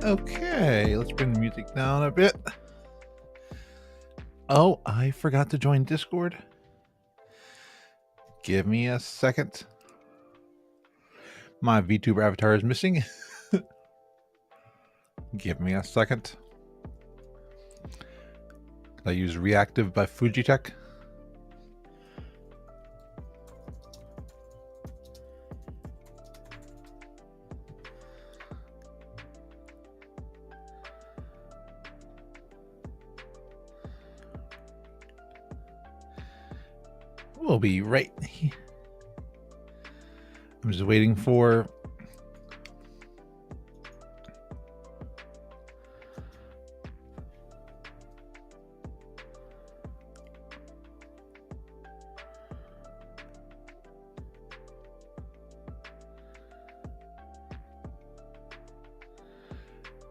Okay, let's bring the music down a bit. Oh, I forgot to join Discord. Give me a second. My VTuber avatar is missing. Give me a second. I use Reactive by Fujitech. We'll be right here. I'm just waiting for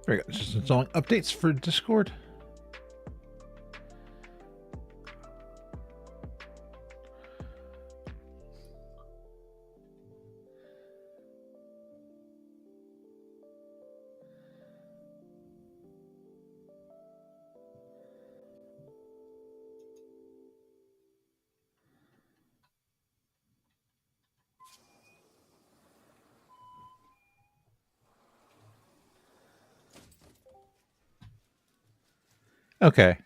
there we go. Just installing updates for Discord. Okay.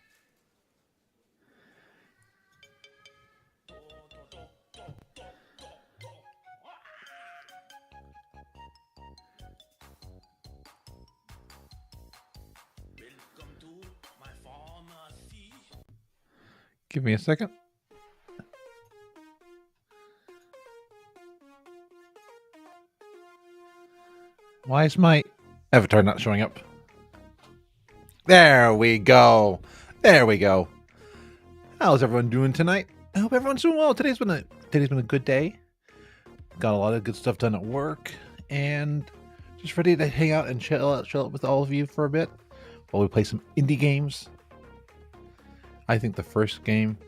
Give me a second. Why is my avatar not showing up? There we go. There we go. How's everyone doing tonight? I hope everyone's doing well. Today's been a good day. Got a lot of good stuff done at work, and just ready to hang out and chill out with all of you for a bit while we play some indie games. I think the first game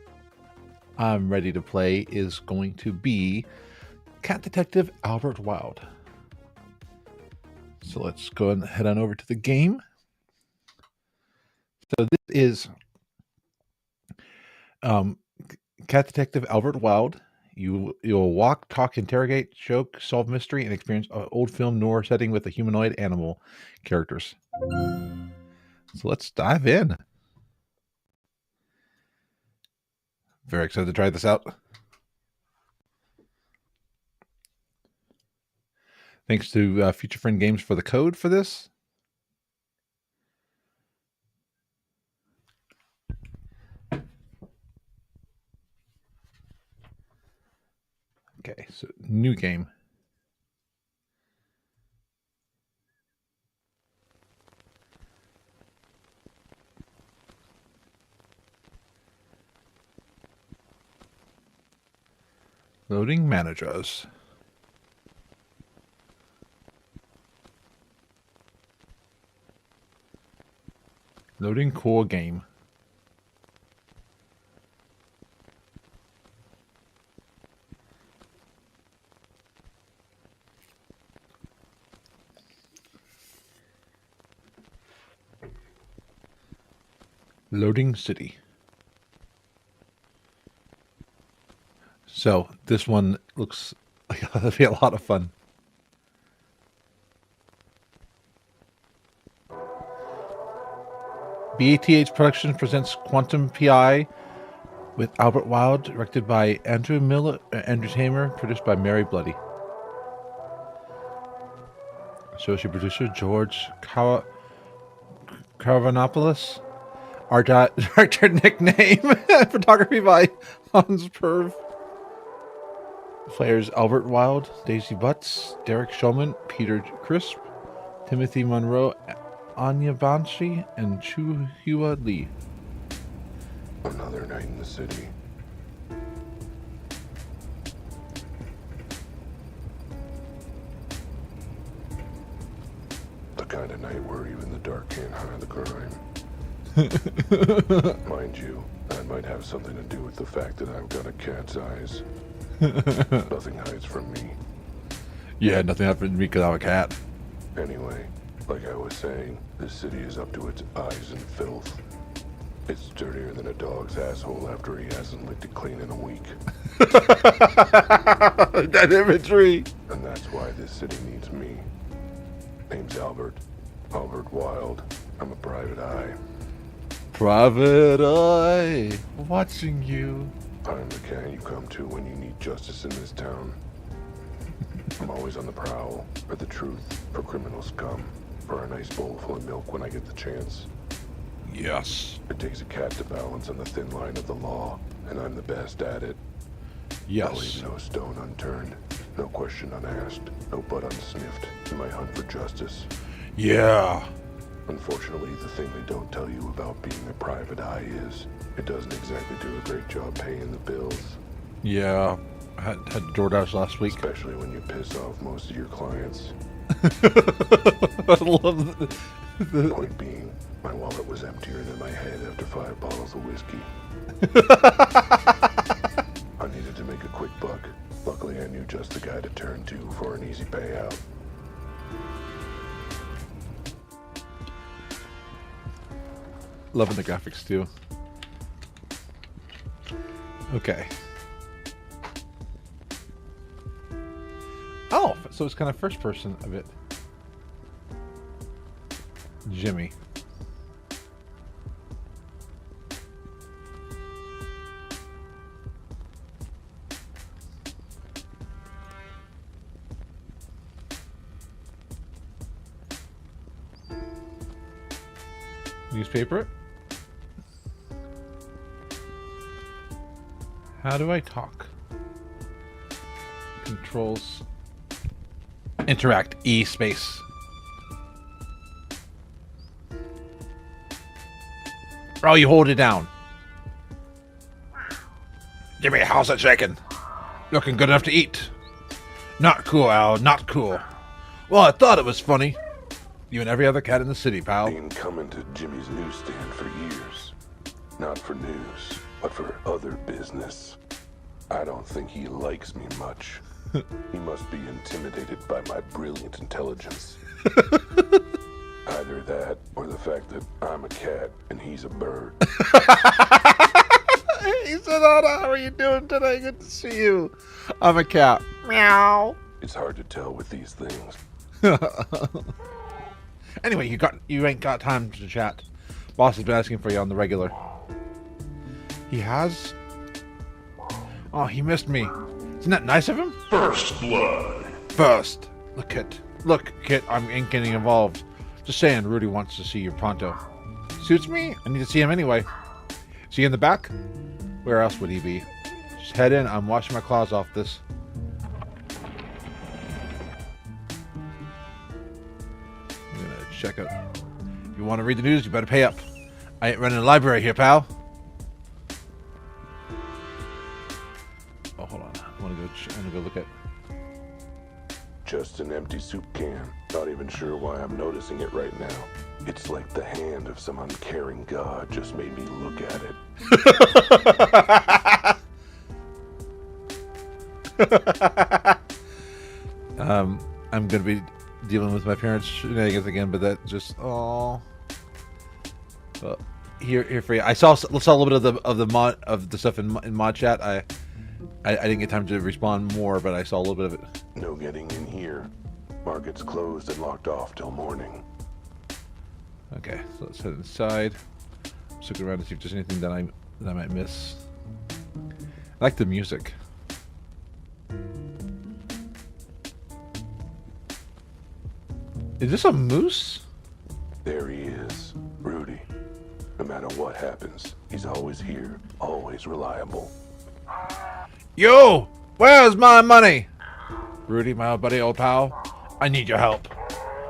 I'm ready to play is going to be Cat Detective Albert Wild. So let's go and head on over to the game. So this is Cat Detective Albert Wild. You'll walk, talk, interrogate, joke, solve mystery, and experience an old film noir setting with a humanoid animal characters. So let's dive in. Very excited to try this out. Thanks to Future Friend Games for the code for this. Okay, so new game. Loading managers. Loading core game. Loading city. So this one looks like it'll be a lot of fun. BATH Productions presents Quantum PI with Albert Wild, directed by Andrew Tamer, produced by Mary Bloody. Associate producer George Karavanopoulos. Art director nickname. Photography by Hans Perv. Players Albert Wild, Daisy Butts, Derek Shulman, Peter Crisp, Timothy Monroe, Anya Banshee, and Chu Hua Lee. Another night in the city. The kind of night where even the dark can't hide the crime. Mind you, that might have something to do with the fact that I've got a cat's eyes. Nothing hides from me. Yeah, nothing happened to me because I'm a cat. Anyway, Like I was saying, this city is up to its eyes in filth. It's dirtier than a dog's asshole after he hasn't licked it clean in a week. That imagery. And that's why this city needs me. Name's Albert. Albert Wilde. I'm a private eye. Private eye watching you. I'm the can you come to when you need justice in this town. I'm always on the prowl for the truth, for criminal scum, for a nice bowl full of milk when I get the chance. Yes. It takes a cat to balance on the thin line of the law, and I'm the best at it. I'll Yes. leave no stone unturned, no question unasked, no butt unsniffed in my hunt for justice. Yeah. Unfortunately, the thing they don't tell you about being a private eye is it doesn't exactly do a great job paying the bills. Yeah. I had DoorDash last week. Especially when you piss off most of your clients. I love the Point being, my wallet was emptier than my head after 5 bottles of whiskey. I needed to make a quick buck. Luckily, I knew just the guy to turn to for an easy payout. Loving the graphics too. Okay. Oh, so it's kind of first person a bit. Jimmy. Newspaper. How do I talk? Controls. Interact. E space. Oh, you hold it down. Jimmy, how's it shaking? Looking good enough to eat. Not cool, Al. Not cool. Well, I thought it was funny. You and every other cat in the city, pal. Been coming to Jimmy's newsstand for years. Not for news, but for other business. I don't think he likes me much. He must be intimidated by my brilliant intelligence. Either that, or the fact that I'm a cat and he's a bird. He said, Anna, how are you doing today? Good to see you. I'm a cat. Meow. It's hard to tell with these things. Anyway, you ain't got time to chat. Boss has been asking for you on the regular. He has? Oh, he missed me. Isn't that nice of him? First blood. First. Look, Kit, I'm ain't getting involved. Just saying, Rudy wants to see you pronto. Suits me. I need to see him anyway. See you in the back? Where else would he be? Just head in. I'm washing my claws off this. I'm gonna check out. If you want to read the news, you better pay up. I ain't running a library here, pal. Oh, hold on. I want to go look at. Just an empty soup can. Not even sure why I'm noticing it right now. It's like the hand of some uncaring god just made me look at it. I'm gonna be dealing with my parents' shenanigans again, but that just here for you. I saw a little bit of the stuff in mod chat. I didn't get time to respond more, but I saw a little bit of it. No getting in here. Market's closed and locked off till morning. Okay, so let's head inside. Let's look around to see if there's anything that I might miss. I like the music. Is this a moose? There he is, Rudy. No matter what happens, he's always here, always reliable. Yo, where's my money? Rudy, my buddy, old pal, I need your help.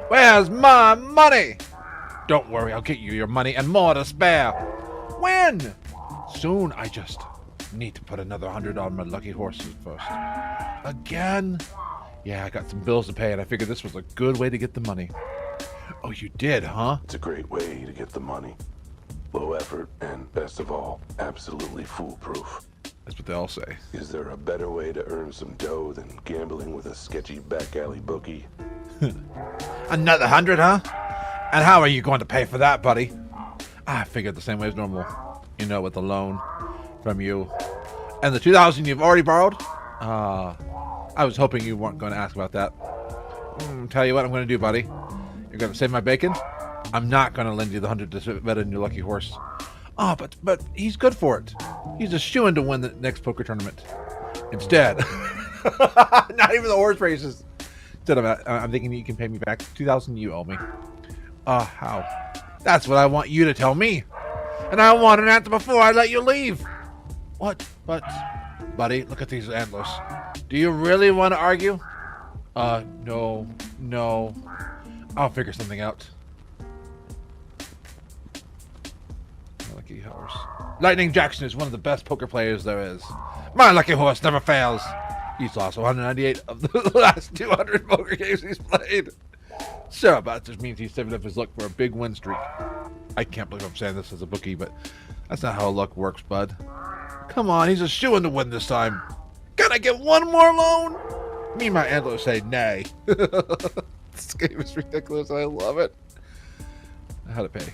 Where's my money? Don't worry, I'll get you your money and more to spare. When? Soon. I just need to put another 100 on my lucky horses first. Again? Yeah, I got some bills to pay, and I figured this was a good way to get the money. Oh, you did, huh? It's a great way to get the money. Low effort and, best of all, absolutely foolproof. That's what they all say. Is there a better way to earn some dough than gambling with a sketchy back alley bookie? Another 100, huh? And how are you going to pay for that, buddy? I figured the same way as normal. You know, with the loan from you. And the 2,000 you've already borrowed? I was hoping you weren't going to ask about that. Tell you what I'm going to do, buddy. You're going to save my bacon? I'm not going to lend you the 100 to bet on your lucky horse. Oh, but he's good for it. He's a shoo-in to win the next poker tournament. Instead, not even the horse races. Instead of I'm thinking you can pay me back 2,000 you owe me. How? That's what I want you to tell me. And I want an answer before I let you leave. What? But, buddy, look at these antlers. Do you really want to argue? No. I'll figure something out. Lucky horse. Lightning Jackson is one of the best poker players there is. My lucky horse never fails. He's lost 198 of the last 200 poker games he's played. Sure, but that just means he's saving up his luck for a big win streak. I can't believe I'm saying this as a bookie, but that's not how luck works, bud. Come on, he's a shoo-in to win this time. Can I get one more loan? Me and my antlers say nay. This game is ridiculous. I love it. How to pay.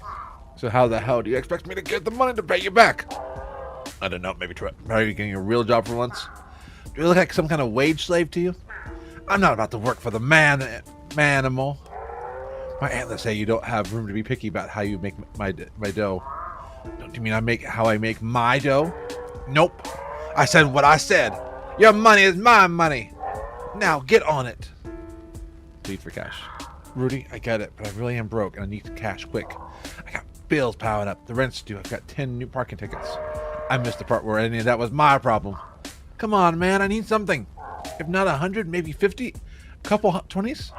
So how the hell do you expect me to get the money to pay you back? I don't know. Maybe try getting a real job for once. Do I look like some kind of wage slave to you? I'm not about to work for the manimal. My antlers say you don't have room to be picky about how you make my dough. Don't you mean how I make my dough? Nope. I said what I said. Your money is my money. Now get on it. Plead for cash. Rudy, I get it, but I really am broke and I need cash quick. I got bills piling up. The rent's due. I've got 10 new parking tickets. I missed the part where any of that was my problem. Come on, man. I need something. If not 100, maybe 50. A couple 20s.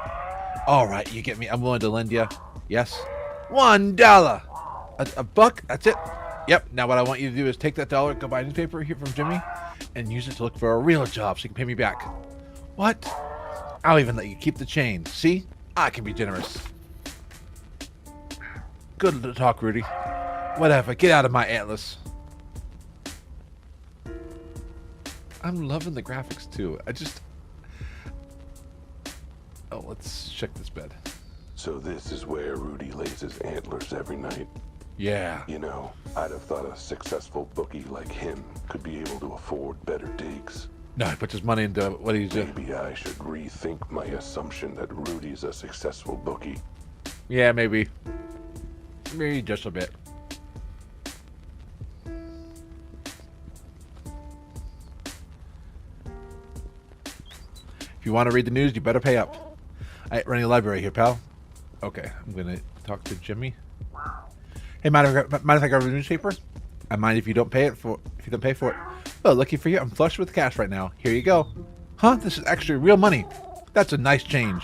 All right, you get me. I'm willing to lend you. Yes. $1. A buck? That's it? Yep. Now what I want you to do is take that dollar, go buy a newspaper here from Jimmy, and use it to look for a real job so you can pay me back. What? I'll even let you keep the change. See? I can be generous. Good to talk, Rudy. Whatever. Get out of my atlas. I'm loving the graphics, too. Oh, let's check this bed. So this is where Rudy lays his antlers every night. Yeah. You know, I'd have thought a successful bookie like him could be able to afford better digs. No, he puts his money into what he's doing. Maybe I should rethink my assumption that Rudy's a successful bookie. Yeah, maybe. Maybe just a bit. If you want to read the news, you better pay up. Alright, running a library here, pal. Okay, I'm gonna talk to Jimmy. Hey, mind if I grab a newspaper? I mind if you don't pay for it. Oh, lucky for you, I'm flush with cash right now. Here you go. Huh? This is actually real money. That's a nice change.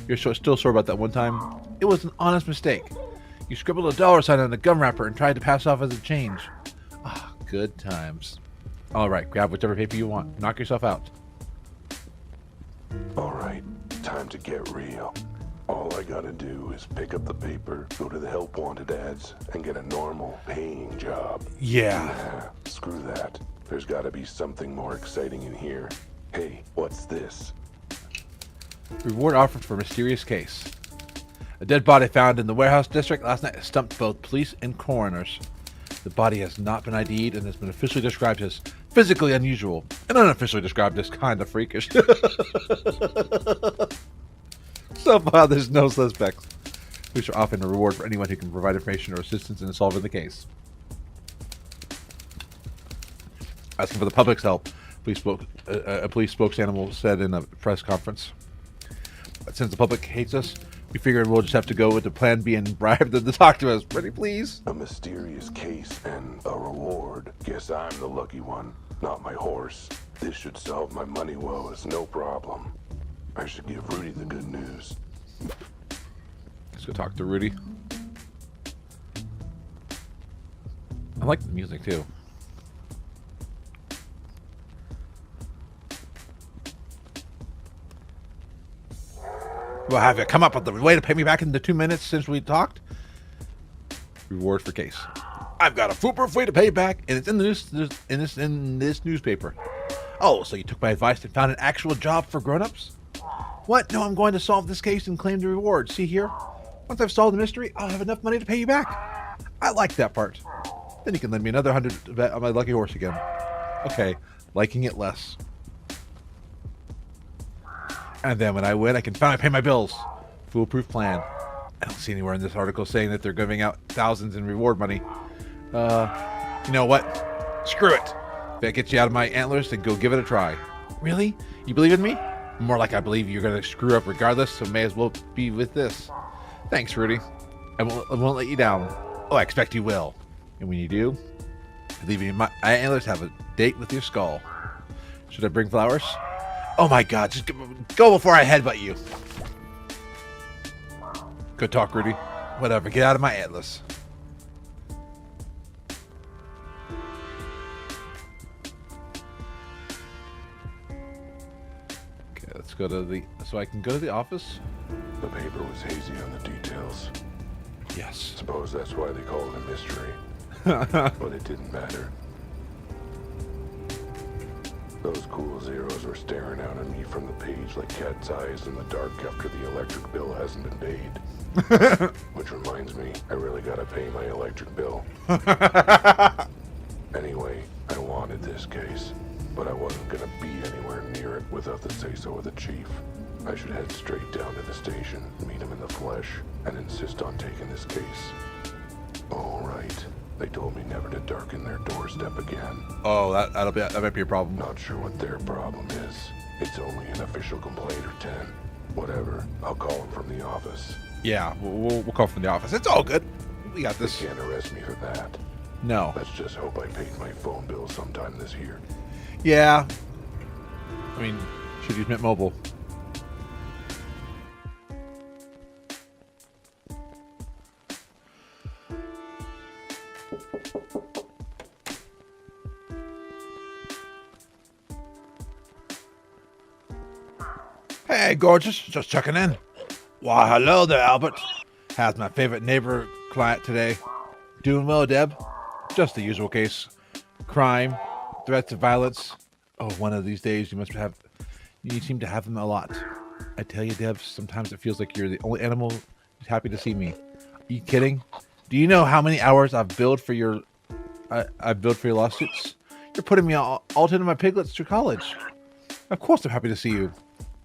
You're still sore about that one time? It was an honest mistake. You scribbled a dollar sign on a gum wrapper and tried to pass off as a change. Ah, good times. All right, grab whichever paper you want. Knock yourself out. All right, time to get real. All I gotta do is pick up the paper, go to the help wanted ads, and get a normal paying job. Yeah. Nah, screw that. There's gotta be something more exciting in here. Hey, what's this? Reward offered for mysterious case. A dead body found in the warehouse district last night stumped both police and coroners. The body has not been ID'd and has been officially described as physically unusual and unofficially described as kind of freakish. So far, there's no suspects. Police are offering a reward for anyone who can provide information or assistance in solving the case. Asking for the public's help, a police spokesanimal said in a press conference. But since the public hates us, we figured we'll just have to go with the plan B and bribe them to talk to us. Pretty please? A mysterious case and a reward. Guess I'm the lucky one, not my horse. This should solve my money woes, no problem. I should give Rudy the good news. Let's go talk to Rudy. I like the music too. Well, have you come up with the way to pay me back in the 2 minutes since we talked? Reward for case. I've got a foolproof way to pay back, and it's in the in this newspaper. Oh, so you took my advice and found an actual job for grown-ups? What? No, I'm going to solve this case and claim the reward. See here? Once I've solved the mystery, I'll have enough money to pay you back. I like that part. Then you can lend me another 100 to bet on my lucky horse again. Okay, liking it less. And then when I win, I can finally pay my bills. Foolproof plan. I don't see anywhere in this article saying that they're giving out thousands in reward money. You know what? Screw it. If that gets you out of my antlers, then go give it a try. Really? You believe in me? More like I believe you're going to screw up regardless, so may as well be with this. Thanks, Rudy. I won't let you down. Oh, I expect you will. And when you do, believe me, my antlers have a date with your skull. Should I bring flowers? Oh my God, just go before I headbutt you. Good talk, Rudy. Whatever, get out of my atlas. Okay, let's go to so I can go to the office. The paper was hazy on the details. Yes. Suppose that's why they call it a mystery. But it didn't matter. Those cool zeros were staring out at me from the page like cat's eyes in the dark after the electric bill hasn't been paid. Which reminds me, I really gotta pay my electric bill. Anyway, I wanted this case, but I wasn't gonna be anywhere near it without the say-so of the chief. I should head straight down to the station, meet him in the flesh, and insist on taking this case. All right. They told me never to darken their doorstep again. Oh, that might be a problem. Not sure what their problem is. It's only an official complaint or 10. Whatever. I'll call them from the office. Yeah, we'll call from the office. It's all good. We got this. They can't arrest me for that. No. Let's just hope I paid my phone bill sometime this year. Yeah. I mean, should use Mint Mobile. Hey, gorgeous. Just checking in. Why, hello there, Albert. How's my favorite neighbor client today? Doing well, Deb? Just the usual case. Crime, threats of violence. Oh, one of these days you seem to have them a lot. I tell you, Deb, sometimes it feels like you're the only animal who's happy to see me. Are you kidding? Do you know how many hours I've billed for your lawsuits? You're putting me all 10 of my piglets through college. Of course I'm happy to see you.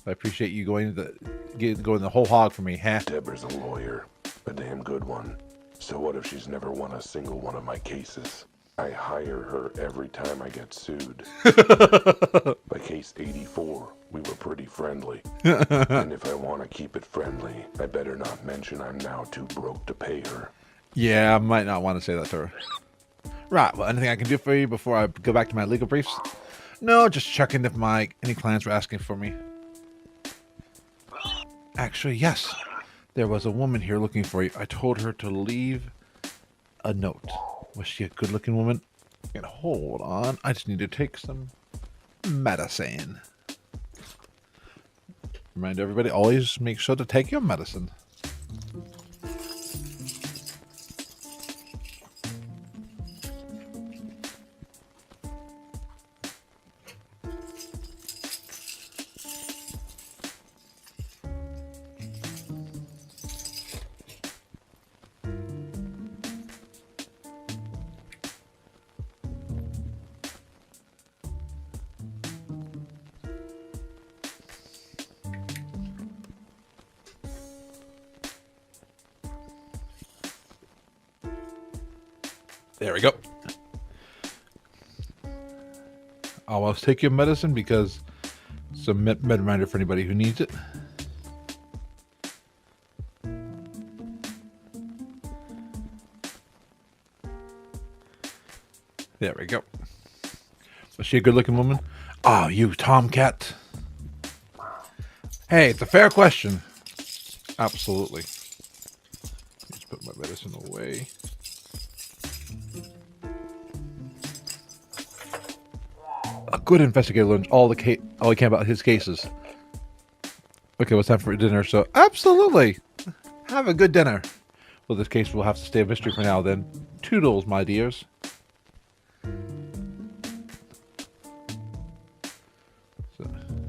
I appreciate you going the whole hog for me, huh? Deborah's a lawyer, a damn good one. So what if she's never won a single one of my cases? I hire her every time I get sued. By case 84, we were pretty friendly. And if I want to keep it friendly, I better not mention I'm now too broke to pay her. Yeah, I might not want to say that to her. Right, well, anything I can do for you before I go back to my legal briefs? No, just checking if any clients were asking for me. Actually, yes. There was a woman here looking for you. I told her to leave a note. Was she a good-looking woman? And hold on. I just need to take some medicine. Remind everybody, always make sure to take your medicine. There we go. Almost take your medicine because it's a med reminder for anybody who needs it. There we go. Was she a good-looking woman? Oh, you tomcat. Hey, it's a fair question. Absolutely. Just put my medicine away. A good investigator learns all he can about his cases. Okay, what's time for dinner? So, absolutely. Have a good dinner. Well, this case will have to stay a mystery for now, then. Toodles, my dears.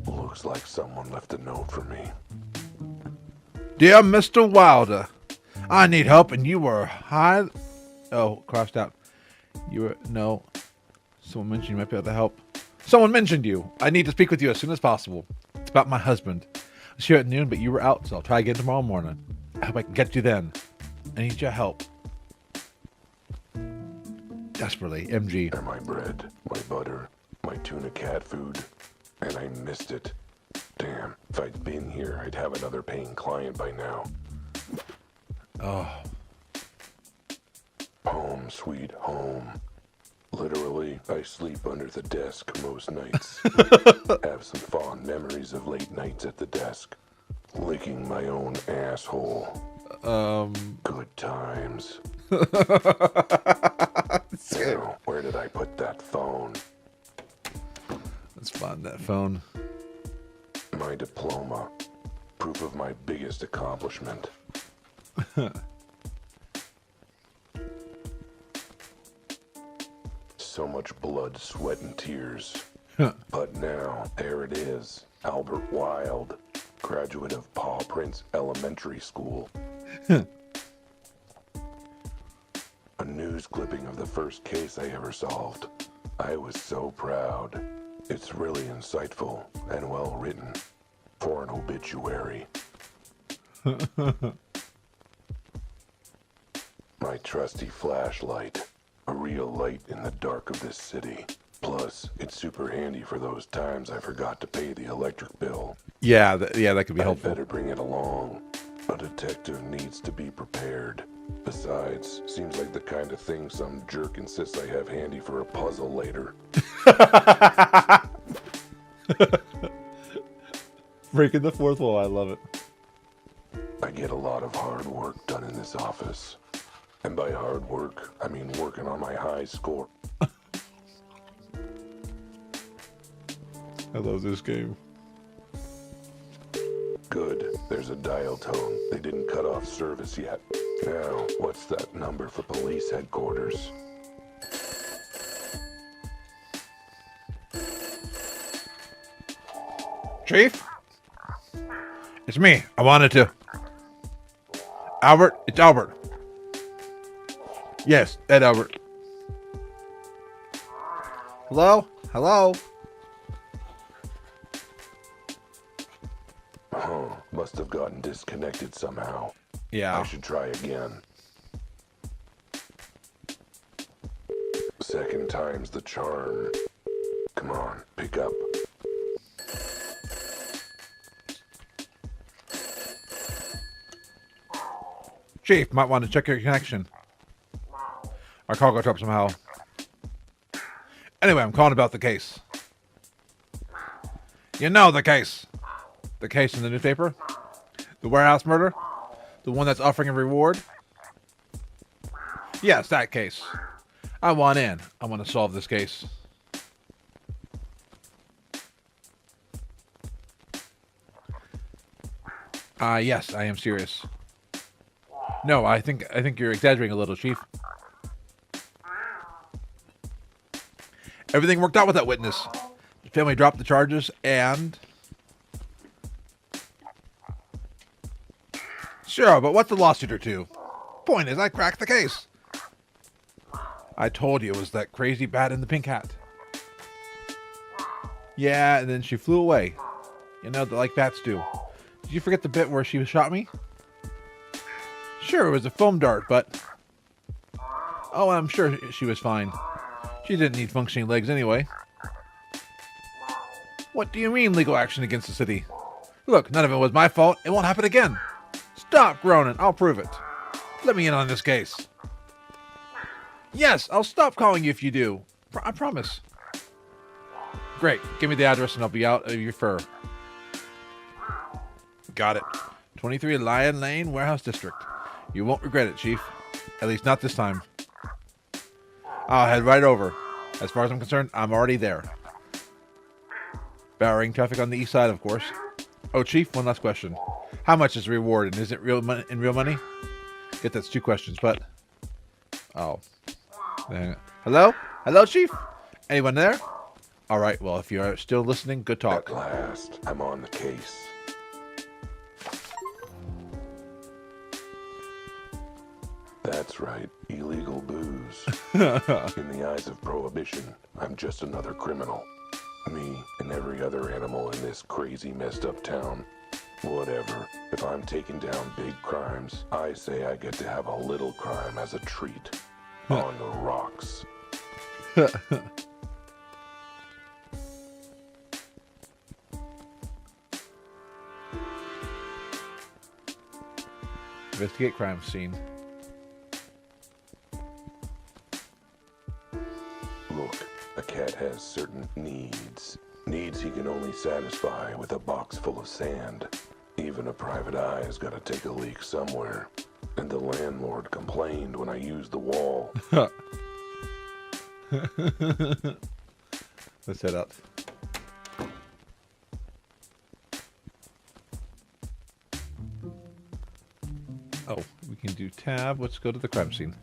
Looks like someone left a note for me. Dear Mr. Wilder, I need help, and you were high. Oh, crossed out. You were no. Someone mentioned you might be able to help. Someone mentioned you. I need to speak with you as soon as possible. It's about my husband. I was here at noon, but you were out, so I'll try again tomorrow morning. I hope I can get you then. I need your help. Desperately, MG. And my bread, my butter, my tuna cat food, and I missed it. Damn, if I'd been here, I'd have another paying client by now. Oh. Home, sweet home. Literally, I sleep under the desk most nights. Have some fond memories of late nights at the desk. Licking my own asshole. Good times. Now, where did I put that phone? Let's find that phone. My diploma. Proof of my biggest accomplishment. So much blood, sweat, and tears. But now, there it is. Albert Wilde, graduate of Paw Prince Elementary School. A news clipping of the first case I ever solved. I was so proud. It's really insightful and well written for an obituary. My trusty flashlight. A real light in the dark of this city. Plus, it's super handy for those times I forgot to pay the electric bill. Yeah, that could be helpful. I'd better bring it along. A detective needs to be prepared. Besides, seems like the kind of thing some jerk insists I have handy for a puzzle later. Breaking the fourth wall, I love it. I get a lot of hard work done in this office. And by hard work, I mean working on my high score. I love this game. Good. There's a dial tone. They didn't cut off service yet. Now, what's that number for police headquarters? Chief? It's me. I wanted to... Albert? It's Albert. Yes, Ed Albert. Hello? Hello? Huh. Must have gotten disconnected somehow. Yeah. I should try again. Second time's the charm. Come on, pick up. Chief, might want to check your connection. Our call got dropped somehow. Anyway, I'm calling about the case. You know the case. The case in the newspaper? The warehouse murder? The one that's offering a reward? Yes, that case. I want in. I want to solve this case. Yes, I am serious. No, I think you're exaggerating a little, Chief. Everything worked out with that witness. The family dropped the charges and... Sure, but what's the lawsuit or two? Point is, I cracked the case. I told you it was that crazy bat in the pink hat. Yeah, and then she flew away. You know, like bats do. Did you forget the bit where she shot me? Sure, it was a foam dart, but... Oh, I'm sure she was fine. She didn't need functioning legs anyway. What do you mean, legal action against the city? Look, none of it was my fault. It won't happen again. Stop groaning. I'll prove it. Let me in on this case. Yes, I'll stop calling you if you do. I promise. Great. Give me the address and I'll be out of your fur. Got it. 23 Lion Lane, Warehouse District. You won't regret it, Chief. At least not this time. I'll head right over. As far as I'm concerned, I'm already there. Barring traffic on the east side, of course. Oh, Chief, one last question. How much is the reward, and is it real money? In real money? Get that's 2 questions, but... Oh. Hello? Hello, Chief? Anyone there? All right, well, if you're still listening, good talk. At last, I'm on the case. In the eyes of Prohibition, I'm just another criminal. Me and every other animal in this crazy, messed up town. Whatever. If I'm taking down big crimes, I say I get to have a little crime as a treat. On the rocks. Investigate crime scene. Look, a cat has certain needs. Needs he can only satisfy with a box full of sand. Even a private eye has got to take a leak somewhere. And the landlord complained when I used the wall. Let's head up. Oh, we can do tab. Let's go to the crime scene.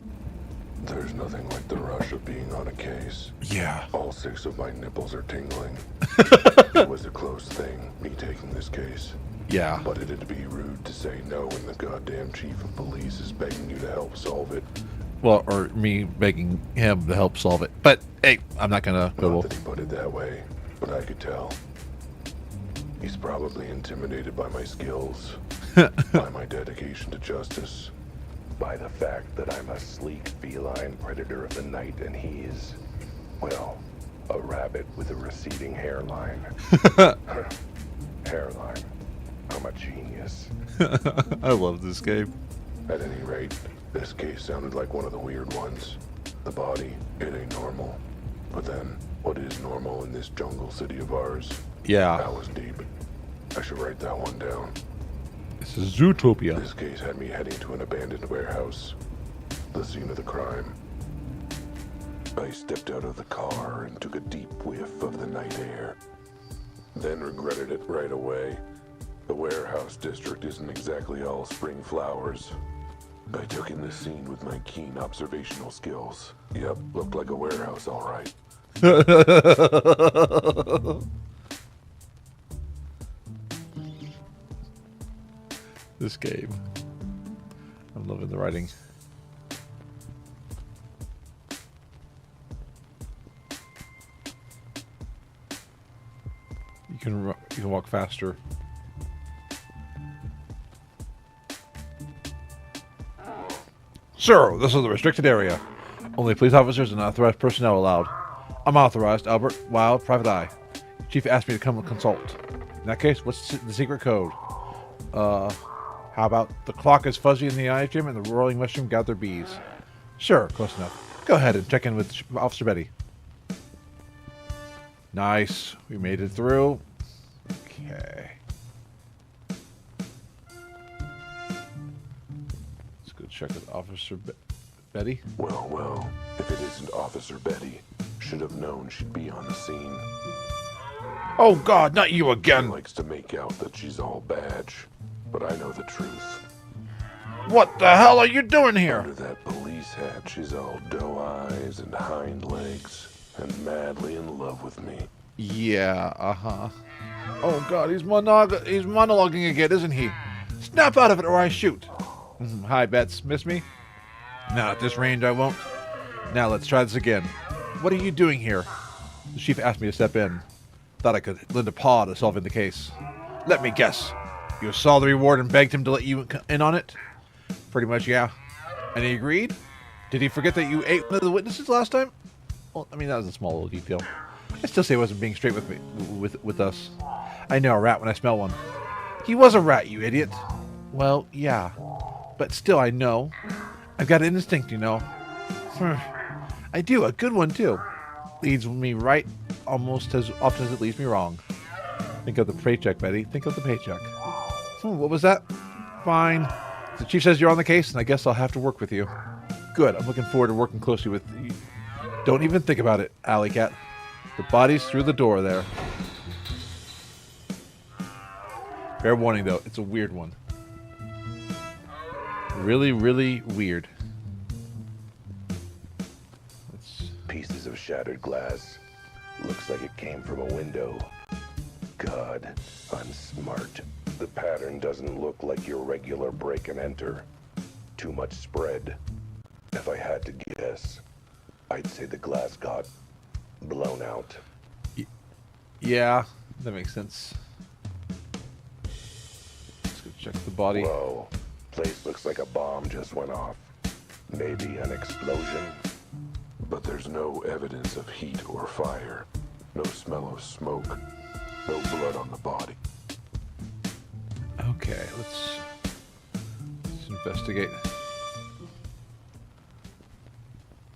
There's nothing like the rush of being on a case. Yeah. All 6 of my nipples are tingling. It was a close thing, me taking this case. Yeah. But it'd be rude to say no when the goddamn chief of police is begging you to help solve it. Well, or me begging him to help solve it. But, hey, I'm not going to go. Not that he put it that way, but I could tell. He's probably intimidated by my skills, by my dedication to justice, by the fact that I'm a sleek feline predator of the night and he's, well, a rabbit with a receding hairline. Hairline. I'm a genius. I love this game. At any rate, this case sounded like one of the weird ones. The body, it ain't normal. But then, what is normal in this jungle city of ours? Yeah. That was deep. I should write that one down. This is Zootopia. This case had me heading to an abandoned warehouse. The scene of the crime. I stepped out of the car and took a deep whiff of the night air. Then regretted it right away. The warehouse district isn't exactly all spring flowers. I took in the scene with my keen observational skills. Yep, looked like a warehouse, all right. This game. I'm loving the writing. You can walk faster. Sir, this is the restricted area. Only police officers and authorized personnel allowed. I'm authorized, Albert Wild, Private Eye. Chief asked me to come and consult. In that case, what's the secret code? How about the clock is fuzzy in the eye gym and the rolling mushroom gather bees? Sure, close enough. Go ahead and check in with Officer Betty. Nice. We made it through. Okay. Let's go check with Officer Betty. Well, if it isn't Officer Betty, should have known she'd be on the scene. Oh God, not you She again! likes to make out that she's all badge, but I know the truth. What the hell are you doing here? Under that police hat, she's all doe eyes and hind legs, and madly in love with me. Yeah, uh-huh. Oh God, he's monologuing again, isn't he? Snap out of it or I shoot. Hi, Bets. Miss me? Not at this range, I won't. Now let's try this again. What are you doing here? The chief asked me to step in. Thought I could lend a paw to solving the case. Let me guess. You saw the reward and begged him to let you in on it? Pretty much, yeah. And he agreed? Did he forget that you ate one of the witnesses last time? Well, I mean, that was a small little detail. I still say he wasn't being straight with me, with us. I know a rat when I smell one. He was a rat, you idiot. Well, yeah. But still, I know. I've got an instinct, you know. I do, a good one, too. Leads me right almost as often as it leads me wrong. Think of the paycheck, Betty. Think of the paycheck. What was that? Fine. The chief says you're on the case, and I guess I'll have to work with you. Good. I'm looking forward to working closely with you. Don't even think about it, Alley Cat. The body's through the door there. Fair warning, though. It's a weird one. Really, really weird. Pieces of shattered glass. Looks like it came from a window. God, I'm smart. The pattern doesn't look like your regular break and enter. Too much spread. If I had to guess. I'd say the glass got blown out. Yeah, that makes sense. Let's go check the body. Whoa. Place looks like a bomb just went off. Maybe an explosion? But there's no evidence of heat or fire. No smell of smoke. No blood on the body. Okay, let's investigate.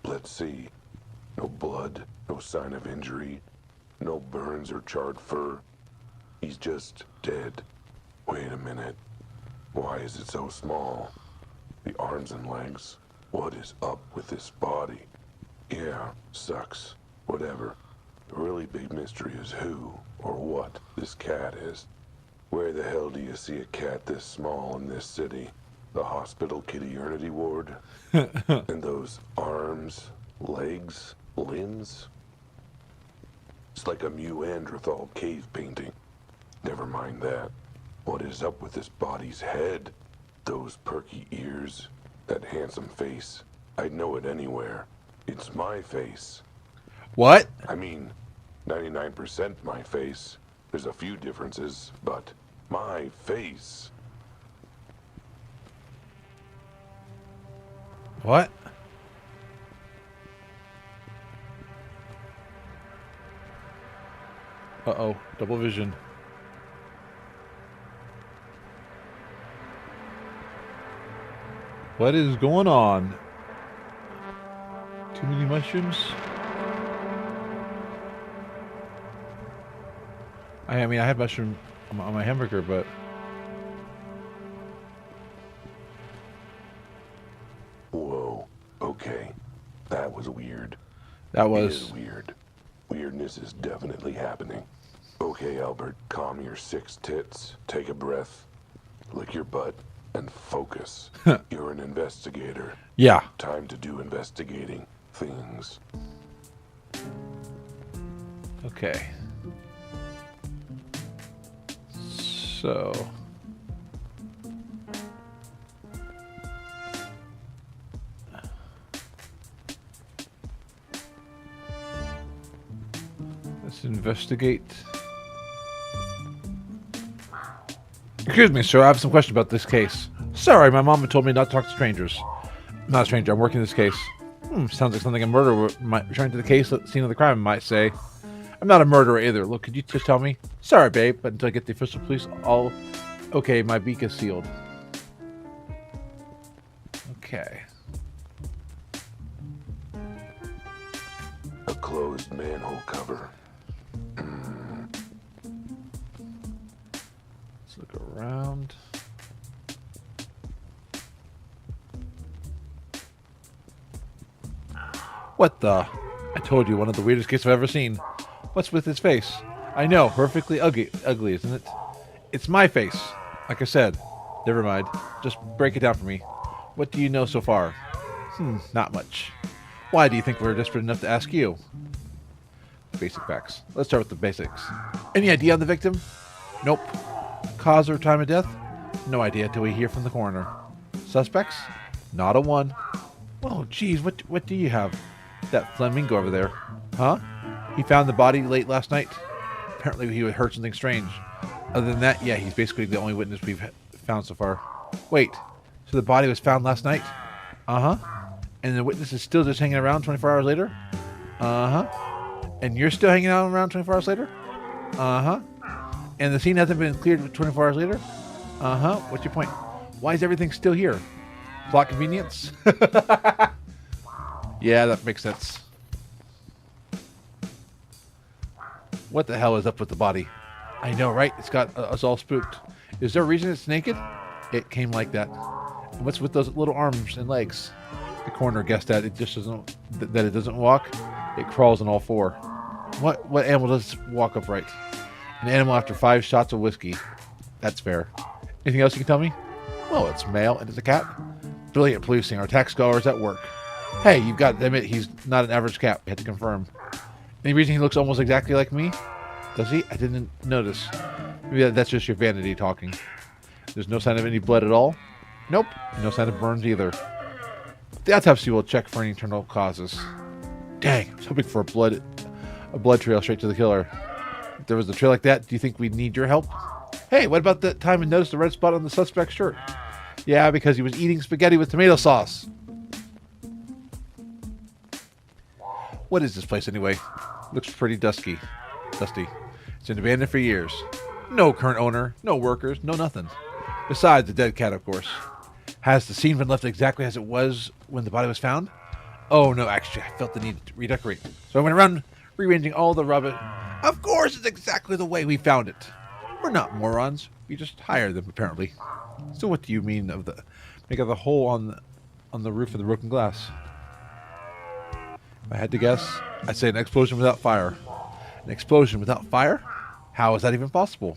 Let's see. No blood, no sign of injury, no burns or charred fur. He's just dead. Wait a minute. Why is it so small? The arms and legs. What is up with this body? Yeah, sucks. Whatever. The really big mystery is who or what this cat is. Where the hell do you see a cat this small in this city? The hospital kitty-ernity ward? And those arms, legs, limbs? It's like a Neanderthal cave painting. Never mind that. What is up with this body's head? Those perky ears, that handsome face. I'd know it anywhere. It's my face. What? I mean, 99% my face. There's a few differences, but my face. What? Uh-oh, double vision. What is going on? Too many mushrooms? I mean, I had mushroom on my hamburger, but... Whoa, okay. That was weird. That It was... is weird. Weirdness is definitely happening. Okay, Albert, calm your 6 tits, take a breath, lick your butt, and focus. You're an investigator. Yeah. Time to do investigating things. Okay. So... let's investigate. Excuse me, sir. I have some questions about this case. Sorry, my mom told me not to talk to strangers. I'm not a stranger. I'm working this case. Sounds like something a murderer might return to the case at the scene of the crime might say. I'm not a murderer either. Look, could you just tell me? Sorry, babe, but until I get the official police, all okay. My beak is sealed. Okay. A closed manhole cover. Let's look around. What the? I told you, one of the weirdest cases I've ever seen. What's with his face? I know, perfectly ugly, isn't it? It's my face. Like I said. Never mind. Just break it down for me. What do you know so far? Not much. Why do you think we're desperate enough to ask you? Basic facts. Let's start with the basics. Any idea on the victim? Nope. Cause or time of death? No idea till we hear from the coroner. Suspects? Not a one. Oh, geez, what do you have? That flamingo over there. Huh? He found the body late last night. Apparently he had heard something strange. Other than that, yeah, he's basically the only witness we've found so far. Wait, so the body was found last night? Uh-huh. And the witness is still just hanging around 24 hours later? Uh-huh. And you're still hanging out around 24 hours later? Uh-huh. And the scene hasn't been cleared 24 hours later? Uh-huh. What's your point? Why is everything still here? Plot convenience? Yeah, that makes sense. What the hell is up with the body? I know, right? It's got us all spooked. Is there a reason it's naked? It came like that. And what's with those little arms and legs? The coroner guessed that it just doesn't that it doesn't walk. It crawls on all four. What animal does walk upright? An animal after 5 shots of whiskey. That's fair. Anything else you can tell me? Well, it's male and it's a cat. Brilliant policing. Our tax scholars at work. Hey, you've got to admit he's not an average cat. We had to confirm. Any reason he looks almost exactly like me? Does he? I didn't notice. Maybe that's just your vanity talking. There's no sign of any blood at all? Nope. No sign of burns either. The autopsy will check for any internal causes. Dang, I was hoping for a blood trail straight to the killer. If there was a trail like that, do you think we'd need your help? Hey, what about that time I noticed a red spot on the suspect's shirt? Yeah, because he was eating spaghetti with tomato sauce. What is this place anyway? Looks pretty dusty. It's been abandoned for years. No current owner, no workers, no nothing. Besides the dead cat, of course. Has the scene been left exactly as it was when the body was found? Oh no, actually, I felt the need to redecorate. So I went around rearranging all the rubbish. Of course, it's exactly the way we found it. We're not morons. We just hired them, apparently. So what do you mean of the make of the hole on the roof of the broken glass? If I had to guess, I'd say an explosion without fire. An explosion without fire? How is that even possible?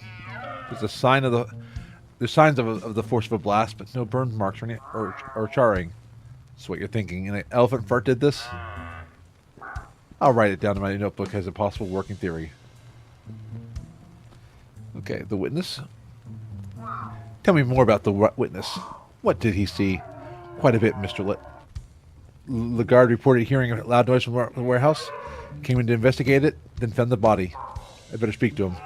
There's signs of the force of a blast, but no burn marks or charring. That's what you're thinking. And an elephant fart did this? I'll write it down in my notebook as a possible working theory. Okay, the witness. Tell me more about the witness. What did he see? Quite a bit, Mr. Lagarde reported hearing a loud noise from the warehouse. Came in to investigate it, then found the body. I better speak to him.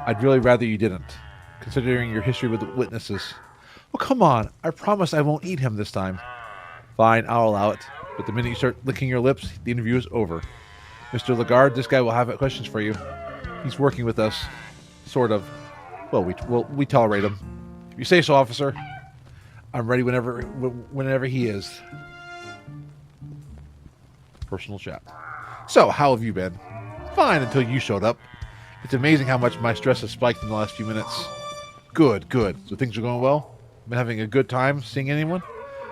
I'd really rather you didn't, considering your history with the witnesses. Oh, come on. I promise I won't eat him this time. Fine, I'll allow it. But the minute you start licking your lips, the interview is over. Mr. Lagarde, this guy will have questions for you. He's working with us. Sort of. Well, we tolerate him. If you say so, officer. I'm ready whenever he is. Personal chat. So, how have you been? Fine until you showed up. It's amazing how much my stress has spiked in the last few minutes. Good. So things are going well? Been having a good time seeing anyone?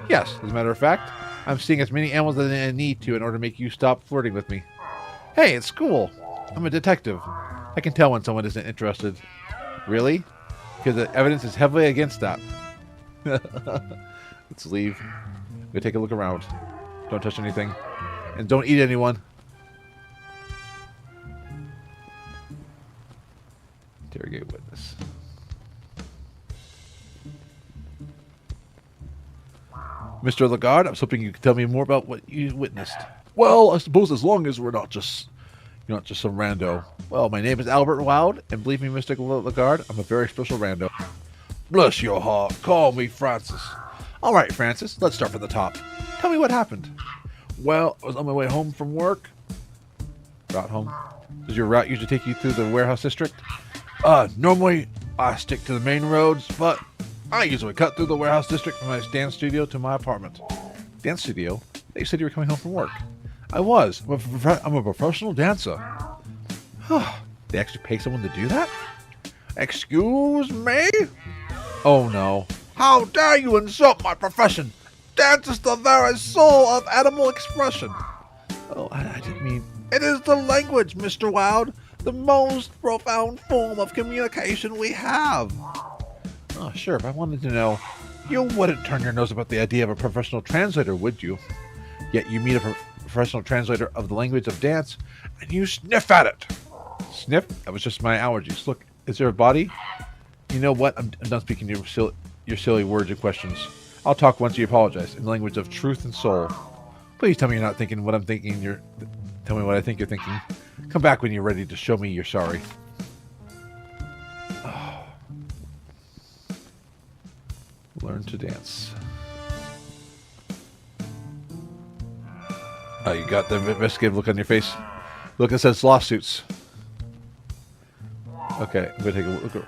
Yes, as a matter of fact, I'm seeing as many animals as I need to in order to make you stop flirting with me. Hey, it's cool. I'm a detective. I can tell when someone isn't interested. Really? Because the evidence is heavily against that. Let's leave. Go take a look around. Don't touch anything. And don't eat anyone. Interrogate witness. Mr. Lagarde, I was hoping you could tell me more about what you witnessed. Well, I suppose as long as we're not just some rando. Well, my name is Albert Wilde, and believe me, Mr. Lagarde, I'm a very special rando. Bless your heart. Call me Francis. All right, Francis, let's start from the top. Tell me what happened. Well, I was on my way home from work. Route home? Does your route usually take you through the warehouse district? Normally I stick to the main roads, but I usually cut through the warehouse district from my dance studio to my apartment. Dance studio? They said you were coming home from work. I was. I'm a professional dancer. They actually pay someone to do that? Excuse me? Oh no. How dare you insult my profession? Dance is the very soul of animal expression. Oh, I didn't mean... It is the language, Mr. Wilde. The most profound form of communication we have. Oh, sure, but I wanted to know, you wouldn't turn your nose about the idea of a professional translator, would you? Yet you meet a professional translator of the language of dance, and you sniff at it. Sniff? That was just my allergies. Look, is there a body? You know what? I'm done speaking your silly words and questions. I'll talk once you apologize, in the language of truth and soul. Please tell me you're not thinking what I'm thinking. Tell me what I think you're thinking. Come back when you're ready to show me you're sorry. Oh. Learn to dance. Oh, you got the investigative look on your face? Look, it says lawsuits. Okay, I'm going to take a look.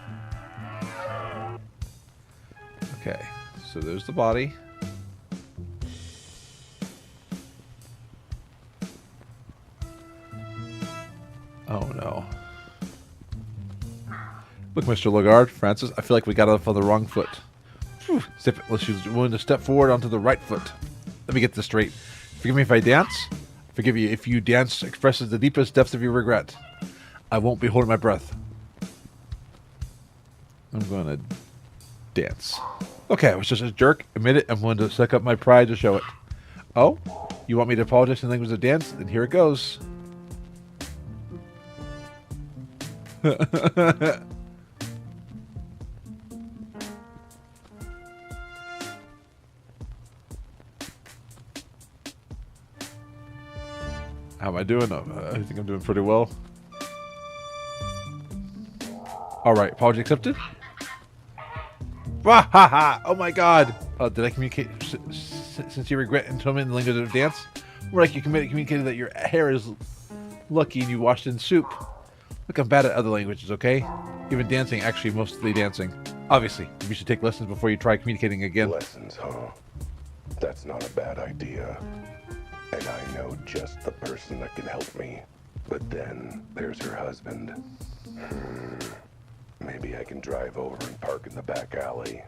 Okay, so there's the body. Oh no. Look, Mr. Lagarde, Francis, I feel like we got off on the wrong foot. Unless she was willing to step forward onto the right foot. Let me get this straight. Forgive me if I dance. Forgive you if you dance expresses the deepest depths of your regret. I won't be holding my breath. I'm going to dance. Okay, I was just a jerk. Admit it. I'm going to suck up my pride to show it. Oh? You want me to apologize in the language of dance? Then here it goes. How am I doing? I think I'm doing pretty well. All right, apology accepted. Wah, ha, ha. Oh my god. Did I communicate since you regret entitlement in the language of dance? More like you communicated that your hair is lucky and you washed in soup. Look, I'm bad at other languages, okay? Even dancing, actually mostly dancing. Obviously, you should take lessons before you try communicating again. Lessons, huh? That's not a bad idea. And I know just the person that can help me. But then there's her husband. Maybe I can drive over and park in the back alley.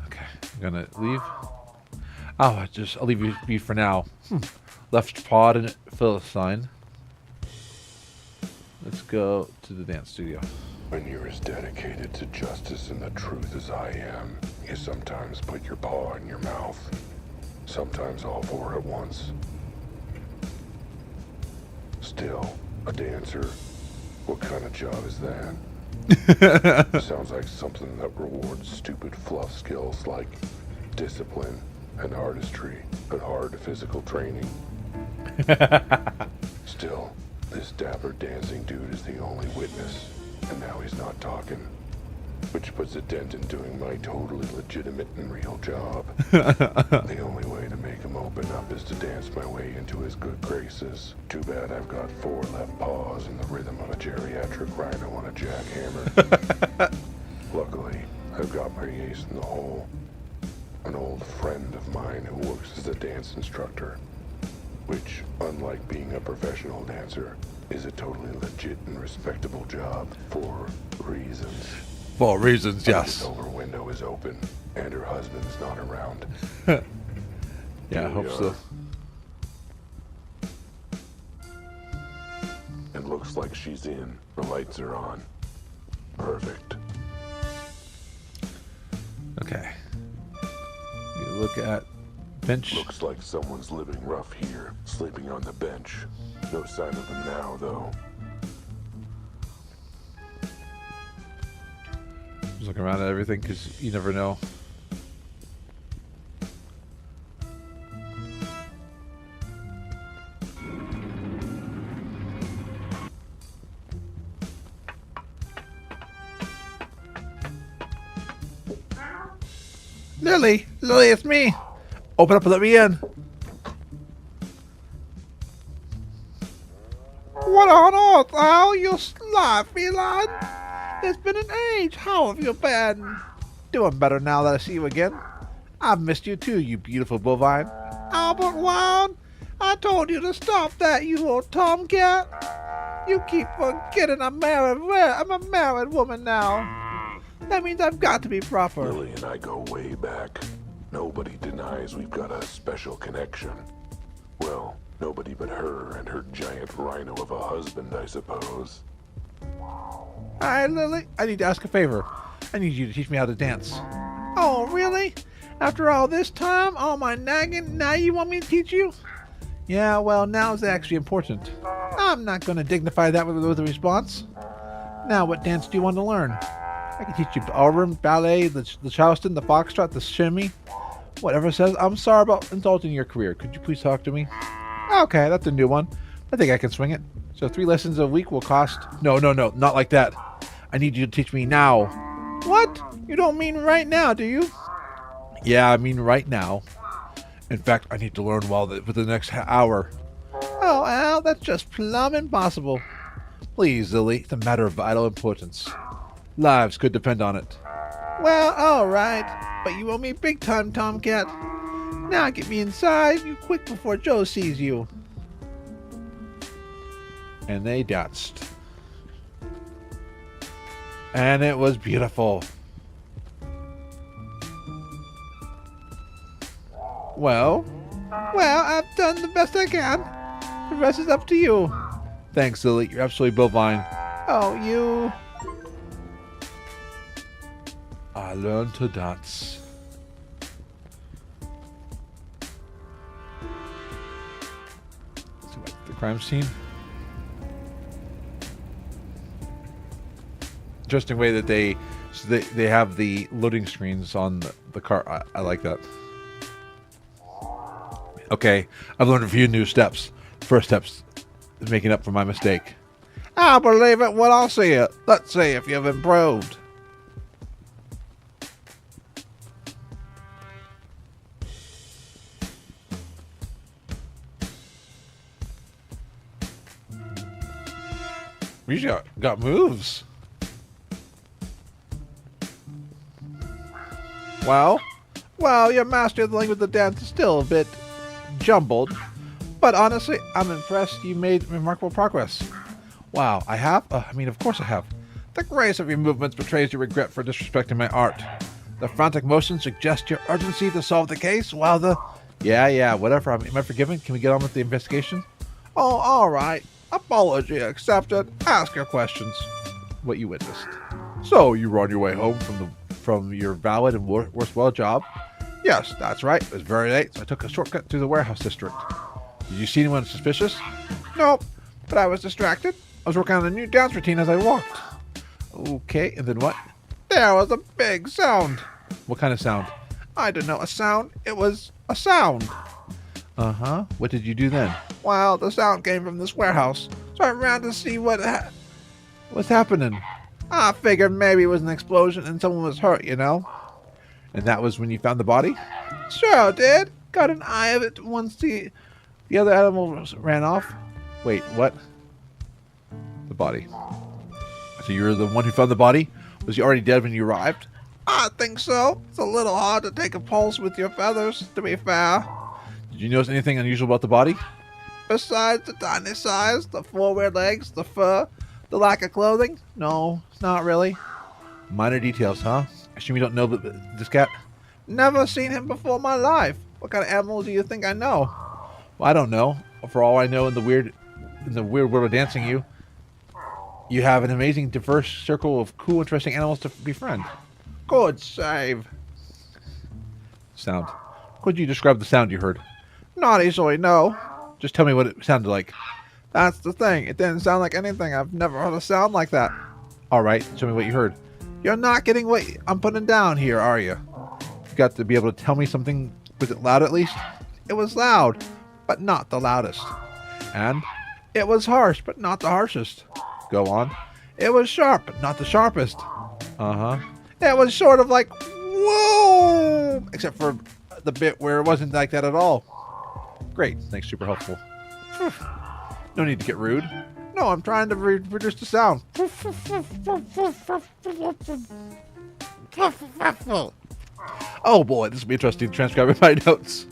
Okay, I'm gonna leave. Oh, I'll leave you be for now. Left pod and fill a sign. Let's go to the dance studio. When you're as dedicated to justice and the truth as I am, you sometimes put your paw in your mouth. Sometimes all four at once. Still, a dancer. What kind of job is that? Sounds like something that rewards stupid fluff skills like discipline and artistry, but hard physical training. Still, this dapper dancing dude is the only witness, and now he's not talking. Which puts a dent in doing my totally legitimate and real job. The only way to make him open up is to dance my way into his good graces. Too bad I've got 4 left paws in the rhythm of a geriatric rhino on a jackhammer. Luckily, I've got my ace in the hole. An old friend of mine who works as a dance instructor. Which, unlike being a professional dancer, is a totally legit and respectable job for reasons. For reasons, yes. The silver window is open, and her husband's not around. Yeah, I hope so. It looks like she's in. The lights are on. Perfect. Okay. You look at bench. Looks like someone's living rough here, sleeping on the bench. No sign of them now, though. Just look around at everything because you never know. Lily, it's me. Open up and let me in. What on earth, Al? You sly feline. It's been an age. How have you been? Doing better now that I see you again. I've missed you too, you beautiful bovine. Albert Wild, I told you to stop that, you old tomcat. You keep forgetting I'm a married woman now. That means I've got to be proper. Lily and I go way back. Nobody denies we've got a special connection. Well, nobody but her and her giant rhino of a husband, I suppose. Alright, Lily, I need to ask a favor. I need you to teach me how to dance. Oh, really? After all this time, all my nagging, now you want me to teach you? Yeah, well, now's actually important. I'm not going to dignify that with a response. Now, what dance do you want to learn? I can teach you ballroom, ballet, the charleston, the foxtrot, the shimmy. Whatever says, I'm sorry about insulting your career. Could you please talk to me? Okay, that's a new one. I think I can swing it. So 3 lessons a week will cost... No, not like that. I need you to teach me now. What? You don't mean right now, do you? Yeah, I mean right now. In fact, I need to learn for the next hour. Oh, Al, that's just plumb impossible. Please, Lily, it's a matter of vital importance. Lives could depend on it. Well, all right. But you owe me big time, Tomcat. Now get me inside, you quick before Joe sees you. And they danced. And it was beautiful. Well, I've done the best I can. The rest is up to you. Thanks, Lily. You're absolutely bovine. Oh, you... I learned to dance. The crime scene. Interesting way that they have the loading screens on the car. I like that. Okay, I've learned a few new steps. First step's making up for my mistake. I'll believe it when I see it. Let's see if you've improved. You got moves. Well, your master of the language of the dance is still a bit jumbled, but honestly, I'm impressed you made remarkable progress. Wow, I have? Of course I have. The grace of your movements betrays your regret for disrespecting my art. The frantic motion suggests your urgency to solve the case, while the... Yeah, whatever. Am I forgiven? Can we get on with the investigation? Oh, all right. Apology accepted. Ask your questions. What you witnessed. So, you were on your way home from your valid and worthwhile job? Yes, that's right. It was very late, so I took a shortcut through the warehouse district. Did you see anyone suspicious? Nope, but I was distracted. I was working on a new dance routine as I walked. Okay, and then what? There was a big sound. What kind of sound? I didn't know a sound. It was a sound. Uh-huh. What did you do then? Well, the sound came from this warehouse, so I ran to see what's happening. I figured maybe it was an explosion and someone was hurt, you know? And that was when you found the body? Sure did. Got an eye of it once the other animal ran off. Wait, what? The body. So you're the one who found the body? Was he already dead when you arrived? I think so. It's a little hard to take a pulse with your feathers, to be fair. Did you notice anything unusual about the body? Besides the tiny size, the 4 weird legs, the fur, the lack of clothing? No, it's not really. Minor details, huh? I assume you don't know this cat? Never seen him before in my life. What kind of animal do you think I know? Well, I don't know. For all I know, in the weird world of dancing, you have an amazing, diverse circle of cool, interesting animals to befriend. Good save. Sound. Could you describe the sound you heard? Not easily, no. Just tell me what it sounded like. That's the thing. It didn't sound like anything. I've never heard a sound like that. All right, show me what you heard. You're not getting what I'm putting down here, are you? You got to be able to tell me something. Was it loud at least? It was loud, but not the loudest. And it was harsh, but not the harshest. Go on. It was sharp, but not the sharpest. Uh-huh. It was sort of like, whoa! Except for the bit where it wasn't like that at all. Great. Thanks, super helpful. No need to get rude. No, I'm trying to reduce the sound. Oh boy, this will be interesting transcribing my notes.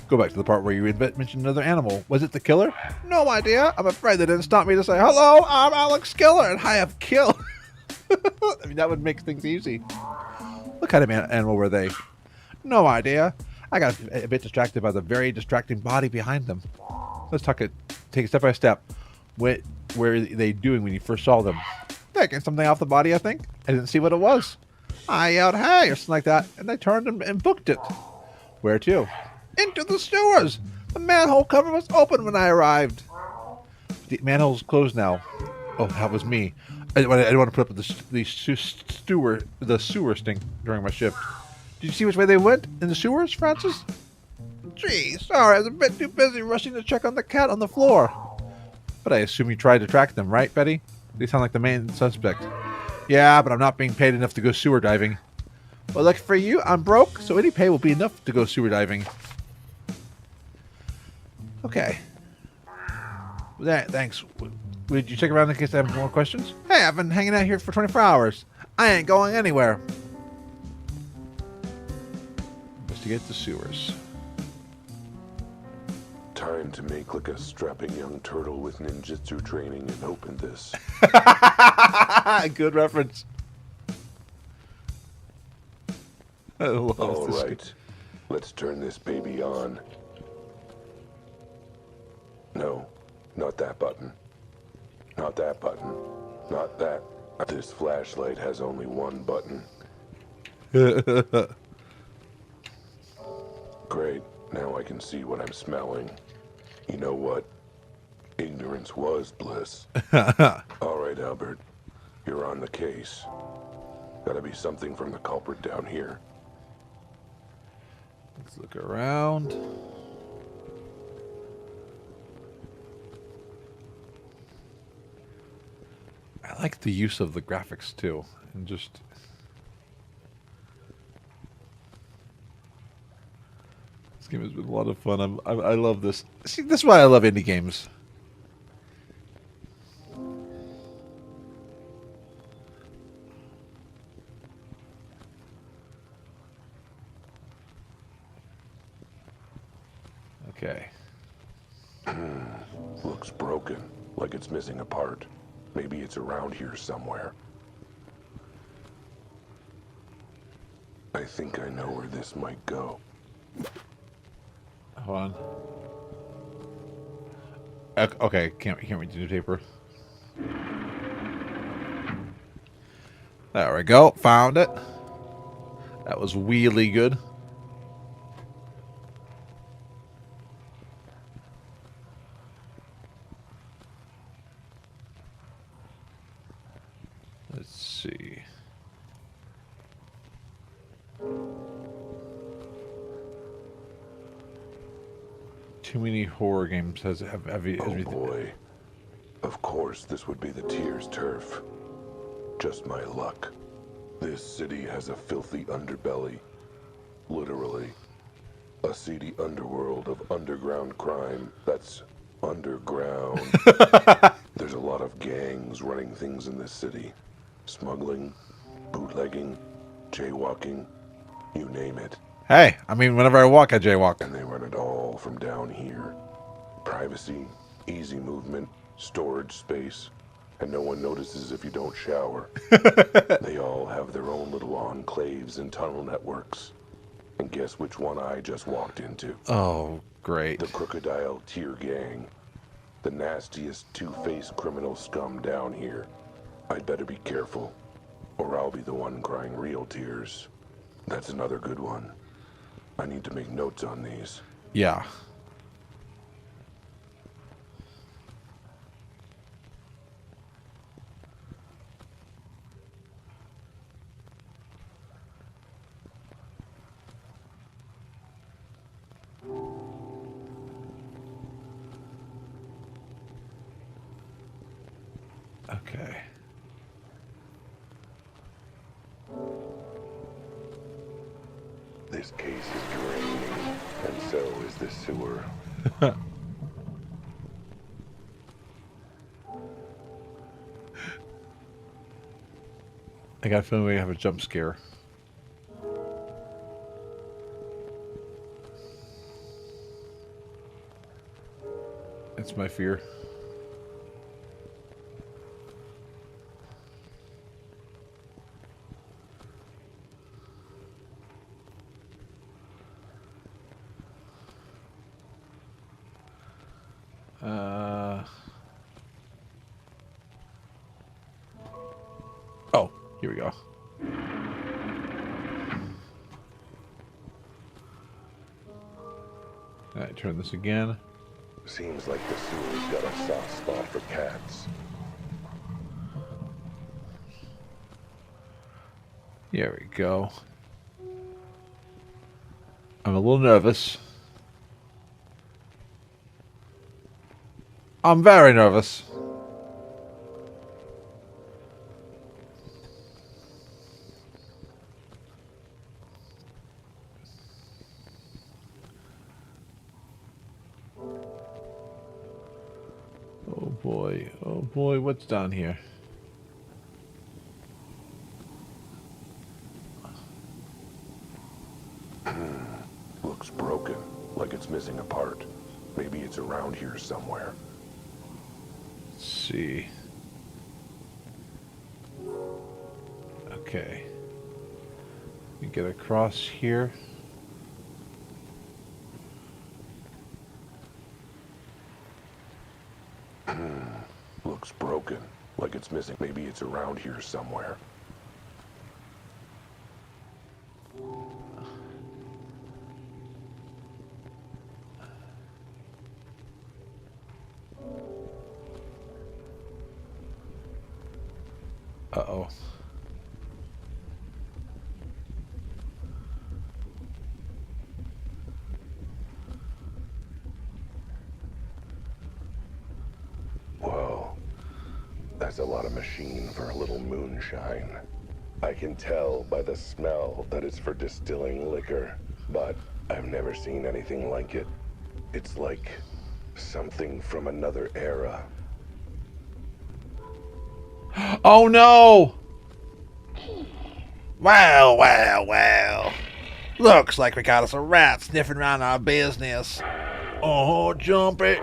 Go back to the part where you mentioned another animal. Was it the killer? No idea. I'm afraid they didn't stop me to say, hello, I'm Alex Killer, and I have killed. That would make things easy. What kind of animal were they? No idea. I got a bit distracted by the very distracting body behind them. Let's take it step by step. What were they doing when you first saw them? Taking something off the body, I think. I didn't see what it was. I yelled, hey, or something like that, and they turned and booked it. Where to? Into the sewers. The manhole cover was open when I arrived. The manhole's closed now. Oh, that was me. I didn't want to put up with the sewer stink during my shift. Did you see which way they went in the sewers, Francis? Gee, sorry, I was a bit too busy rushing to check on the cat on the floor. But I assume you tried to track them, right, Betty? They sound like the main suspect. Yeah, but I'm not being paid enough to go sewer diving. Well, lucky for you, I'm broke, so any pay will be enough to go sewer diving. Okay. Thanks. Would you check around in case I have more questions? Hey, I've been hanging out here for 24 hours. I ain't going anywhere. Investigate the sewers. Time to make like a strapping young turtle with ninjutsu training and open this. Good reference. All right, let's turn this baby on. No, not that button. Not that button. Not that. This flashlight has only one button. Great, now I can see what I'm smelling. You know what? Ignorance was bliss. All right, Albert, you're on the case. Gotta be something from the culprit down here. Let's look around. I like the use of the graphics too, and just this game has been a lot of fun. I love this. See, this is why I love indie games. Okay. Looks broken, like it's missing a part. Maybe it's around here somewhere. I think I know where this might go. Hold on. Okay, can't read the newspaper. There we go. Found it. That was really good. Let's see. Too many horror games have Oh boy. Of course, this would be the Tears turf. Just my luck. This city has a filthy underbelly. Literally. A seedy underworld of underground crime that's underground. There's a lot of gangs running things in this city. Smuggling, bootlegging, jaywalking, you name it. Hey, I mean, whenever I walk, I jaywalk. And they run it all from down here. Privacy, easy movement, storage space, and no one notices if you don't shower. They all have their own little enclaves and tunnel networks. And guess which one I just walked into? Oh, great. The Crocodile Tear Gang. The nastiest two-faced criminal scum down here. I'd better be careful, or I'll be the one crying real tears. That's another good one. I need to make notes on these. Yeah. Okay. This case is draining, and so is the sewer. I got a feeling we have a jump scare. It's my fear. Oh, here we go. Alright, turn this again. Seems like the sewer's got a soft spot for cats. Here we go. I'm a little nervous. I'm very nervous. Oh boy, what's down here? Looks broken, like it's missing a part. Maybe it's around here somewhere. Let's see. Okay. We get across here. Looks broken, like it's missing. Maybe it's around here somewhere. Uh-oh. has a lot of machine for a little moonshine. I can tell by the smell that it's for distilling liquor, but I've never seen anything like it. It's like something from another era. Oh no! Well, well, well. Looks like we got us a rat sniffing around our business. Oh, Jumpy.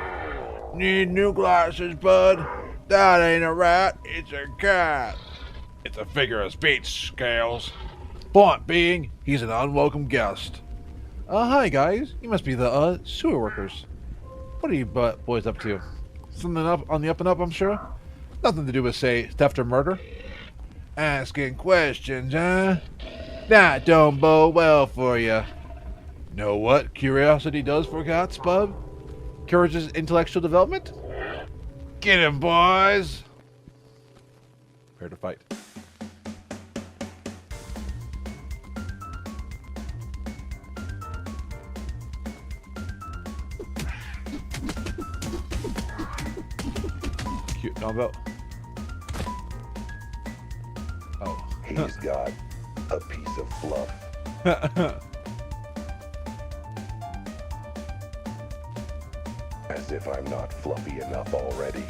Need new glasses, bud. That ain't a rat, it's a cat. It's a figure of speech, Scales. Point being, he's an unwelcome guest. Hi guys. You must be the, sewer workers. What are you boys up to? Something up on the up and up, I'm sure? Nothing to do with, say, theft or murder? Asking questions, huh? That don't bode well for you. Know what curiosity does for cats, bub? Encourages intellectual development? Get him, boys. Prepare to fight. Cute combo. Oh. He's got a piece of fluff. As if I'm not fluffy enough already.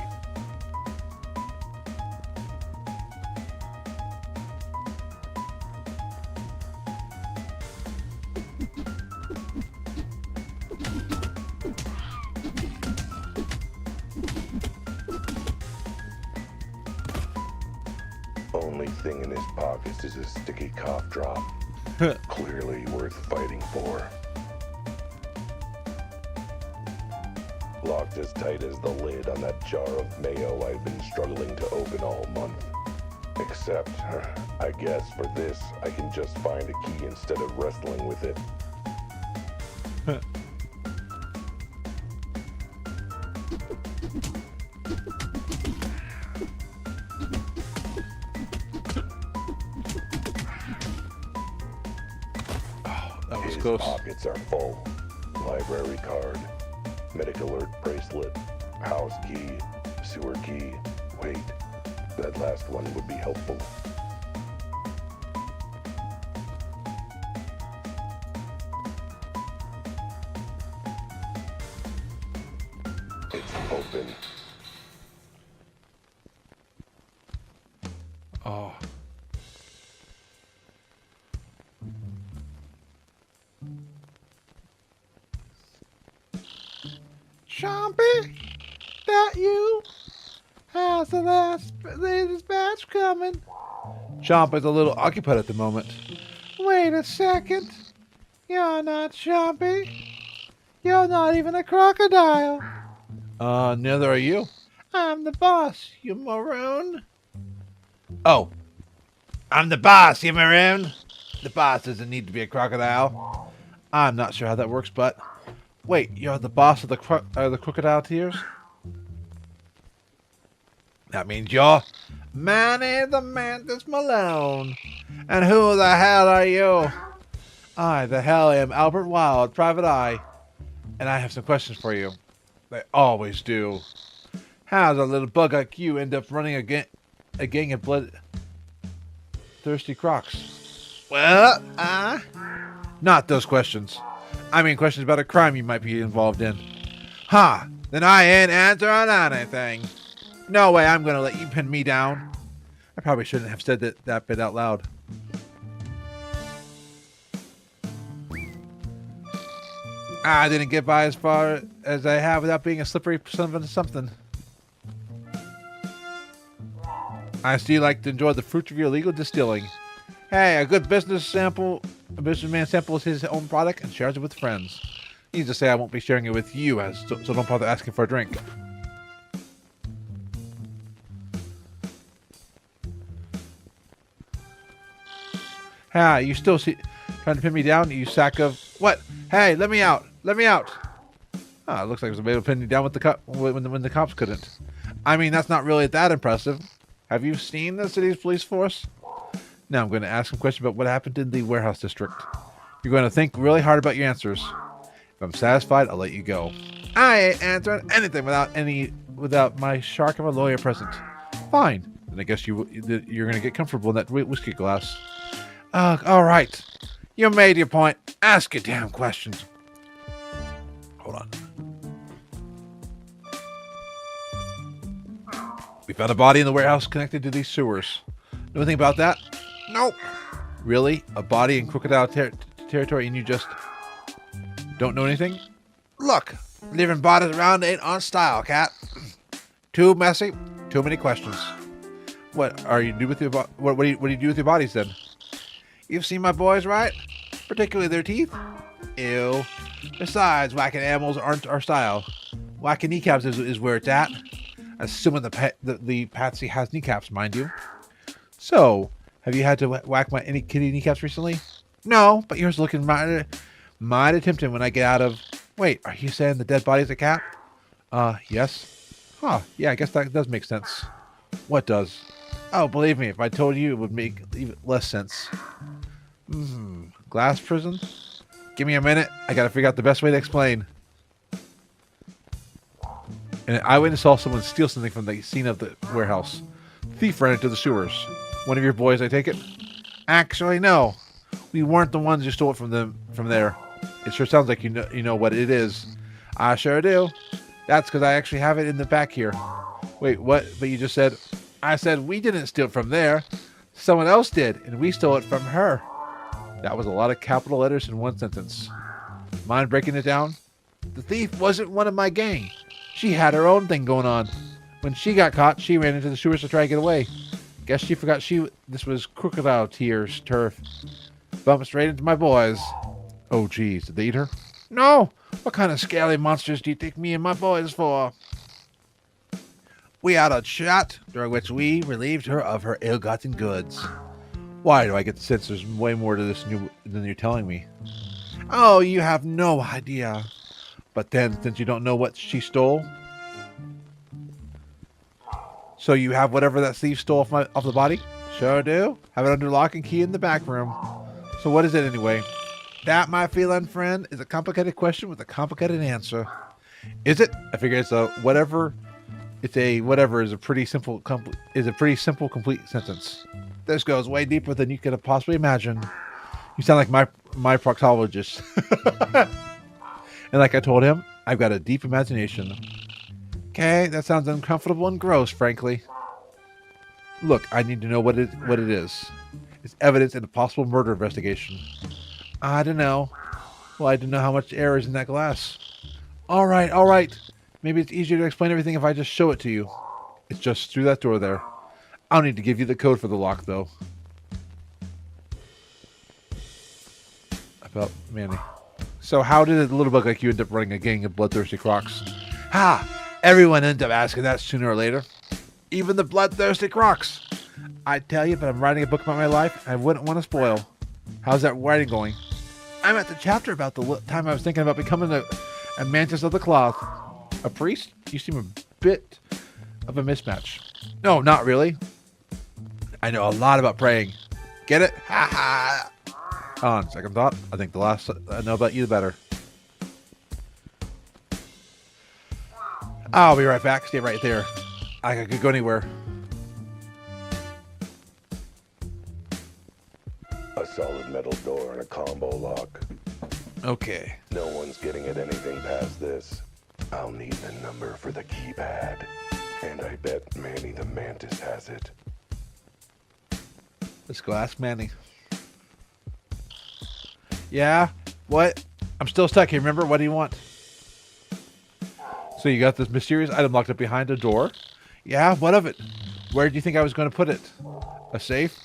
Only thing in his pockets is a sticky cough drop. Clearly worth fighting for. Locked as tight as the lid on that jar of mayo I've been struggling to open all month. Except, I guess for this, I can just find a key instead of wrestling with it. That was His close. pockets are full. Library card, medic alert bracelet, house key, sewer key. Wait, that last one would be helpful. It's open. Oh. Chompy? That you? How's the latest batch coming? Chomp is a little occupied at the moment. Wait a second. You're not Chompy. You're not even a crocodile. Neither are you. I'm the boss, you maroon. Oh, I'm the boss, you maroon. The boss doesn't need to be a crocodile. I'm not sure how that works, but wait, you're the boss of the crocodile tears? That means you're Manny the Mantis Malone. And who the hell are you? I, the hell, am Albert Wild, Private Eye, and I have some questions for you. They always do. How's a little bug like you end up running a gang of blood-thirsty crocs? Well, Not those questions. I mean questions about a crime you might be involved in. Huh, then I ain't answering anything. No way I'm going to let you pin me down. I probably shouldn't have said that bit out loud. I didn't get by as far as I have without being a slippery son of something. I see you like to enjoy the fruits of your illegal distilling. Hey, a good businessman samples his own product and shares it with friends. Needs to say I won't be sharing it with you, so don't bother asking for a drink. Ah, you still trying to pin me down, you sack of... What? Hey, let me out! Let me out! Ah, it looks like it was able to pin you down with when the cops couldn't. I mean, that's not really that impressive. Have you seen the city's police force? Now I'm going to ask some questions about what happened in the warehouse district. You're going to think really hard about your answers. If I'm satisfied, I'll let you go. I ain't answering anything without my shark of a lawyer present. Fine. Then I guess you're going to get comfortable in that whiskey glass. All right. You made your point. Ask your damn questions. Hold on. We found a body in the warehouse connected to these sewers. Know anything about that? Nope. Really? A body in crocodile territory and you just don't know anything? Look, leaving bodies around ain't on style, cat. Too messy, too many questions. What are you do with your what do you do with your bodies then? You've seen my boys, right? Particularly their teeth. Ew. Besides, whacking animals aren't our style. Whacking kneecaps is where it's at. Assuming the patsy has kneecaps, mind you. So, have you had to whack any kitty kneecaps recently? No, but yours looking mighty tempting when I get out of... Wait, are you saying the dead body's a cat? Yes. Huh, yeah, I guess that does make sense. What does? Oh, believe me, if I told you, it would make even less sense. Glass prison? Give me a minute. I gotta figure out the best way to explain. An eyewitness saw someone steal something from the scene of the warehouse. Thief ran into the sewers. One of your boys, I take it? Actually, no. We weren't the ones who stole it from there. It sure sounds like you know what it is. I sure do. That's because I actually have it in the back here. Wait, what? But you just said... I said we didn't steal it from there. Someone else did, and we stole it from her. That was a lot of capital letters in one sentence. Mind breaking it down? The thief wasn't one of my gang. She had her own thing going on. When she got caught, she ran into the sewers to try to get away. Guess she forgot this was crocodile turf. Bumped straight into my boys. Oh, geez. Did they eat her? No. What kind of scaly monsters do you think me and my boys for? We had a chat, during which we relieved her of her ill-gotten goods. Why do I get the sense there's way more to this than you're telling me? Oh, you have no idea. But then, since you don't know what she stole... So you have whatever that thief stole off the body? Sure do. Have it under lock and key in the back room. So what is it anyway? That, my feline friend, is a complicated question with a complicated answer. Is it? I figure it's a whatever. It's a whatever is a pretty simple complete sentence. This goes way deeper than you could have possibly imagined. You sound like my proctologist. And like I told him, I've got a deep imagination. Okay, that sounds uncomfortable and gross, frankly. Look, I need to know what it is. It's evidence in a possible murder investigation. I don't know. Well, I don't know how much air is in that glass. All right. Maybe it's easier to explain everything if I just show it to you. It's just through that door there. I'll need to give you the code for the lock, though. About Manny. So how did a little bug like you end up running a gang of bloodthirsty crocs? Ha! Everyone ends up asking that sooner or later. Even the bloodthirsty crocs. I tell you, but I'm writing a book about my life I wouldn't want to spoil. How's that writing going? I'm at the chapter about the time I was thinking about becoming a mantis of the cloth. A priest? You seem a bit of a mismatch. No, not really. I know a lot about praying. Get it? Ha ha! On second thought, I think the less I know about you, the better. I'll be right back. Stay right there. I could go anywhere. A solid metal door and a combo lock. Okay. No one's getting at anything past this. I'll need the number for the keypad. And I bet Manny the Mantis has it. Let's go ask Manny. Yeah? What? I'm still stuck here. Remember? What do you want? So you got this mysterious item locked up behind a door? Yeah? What of it? Where do you think I was going to put it? A safe?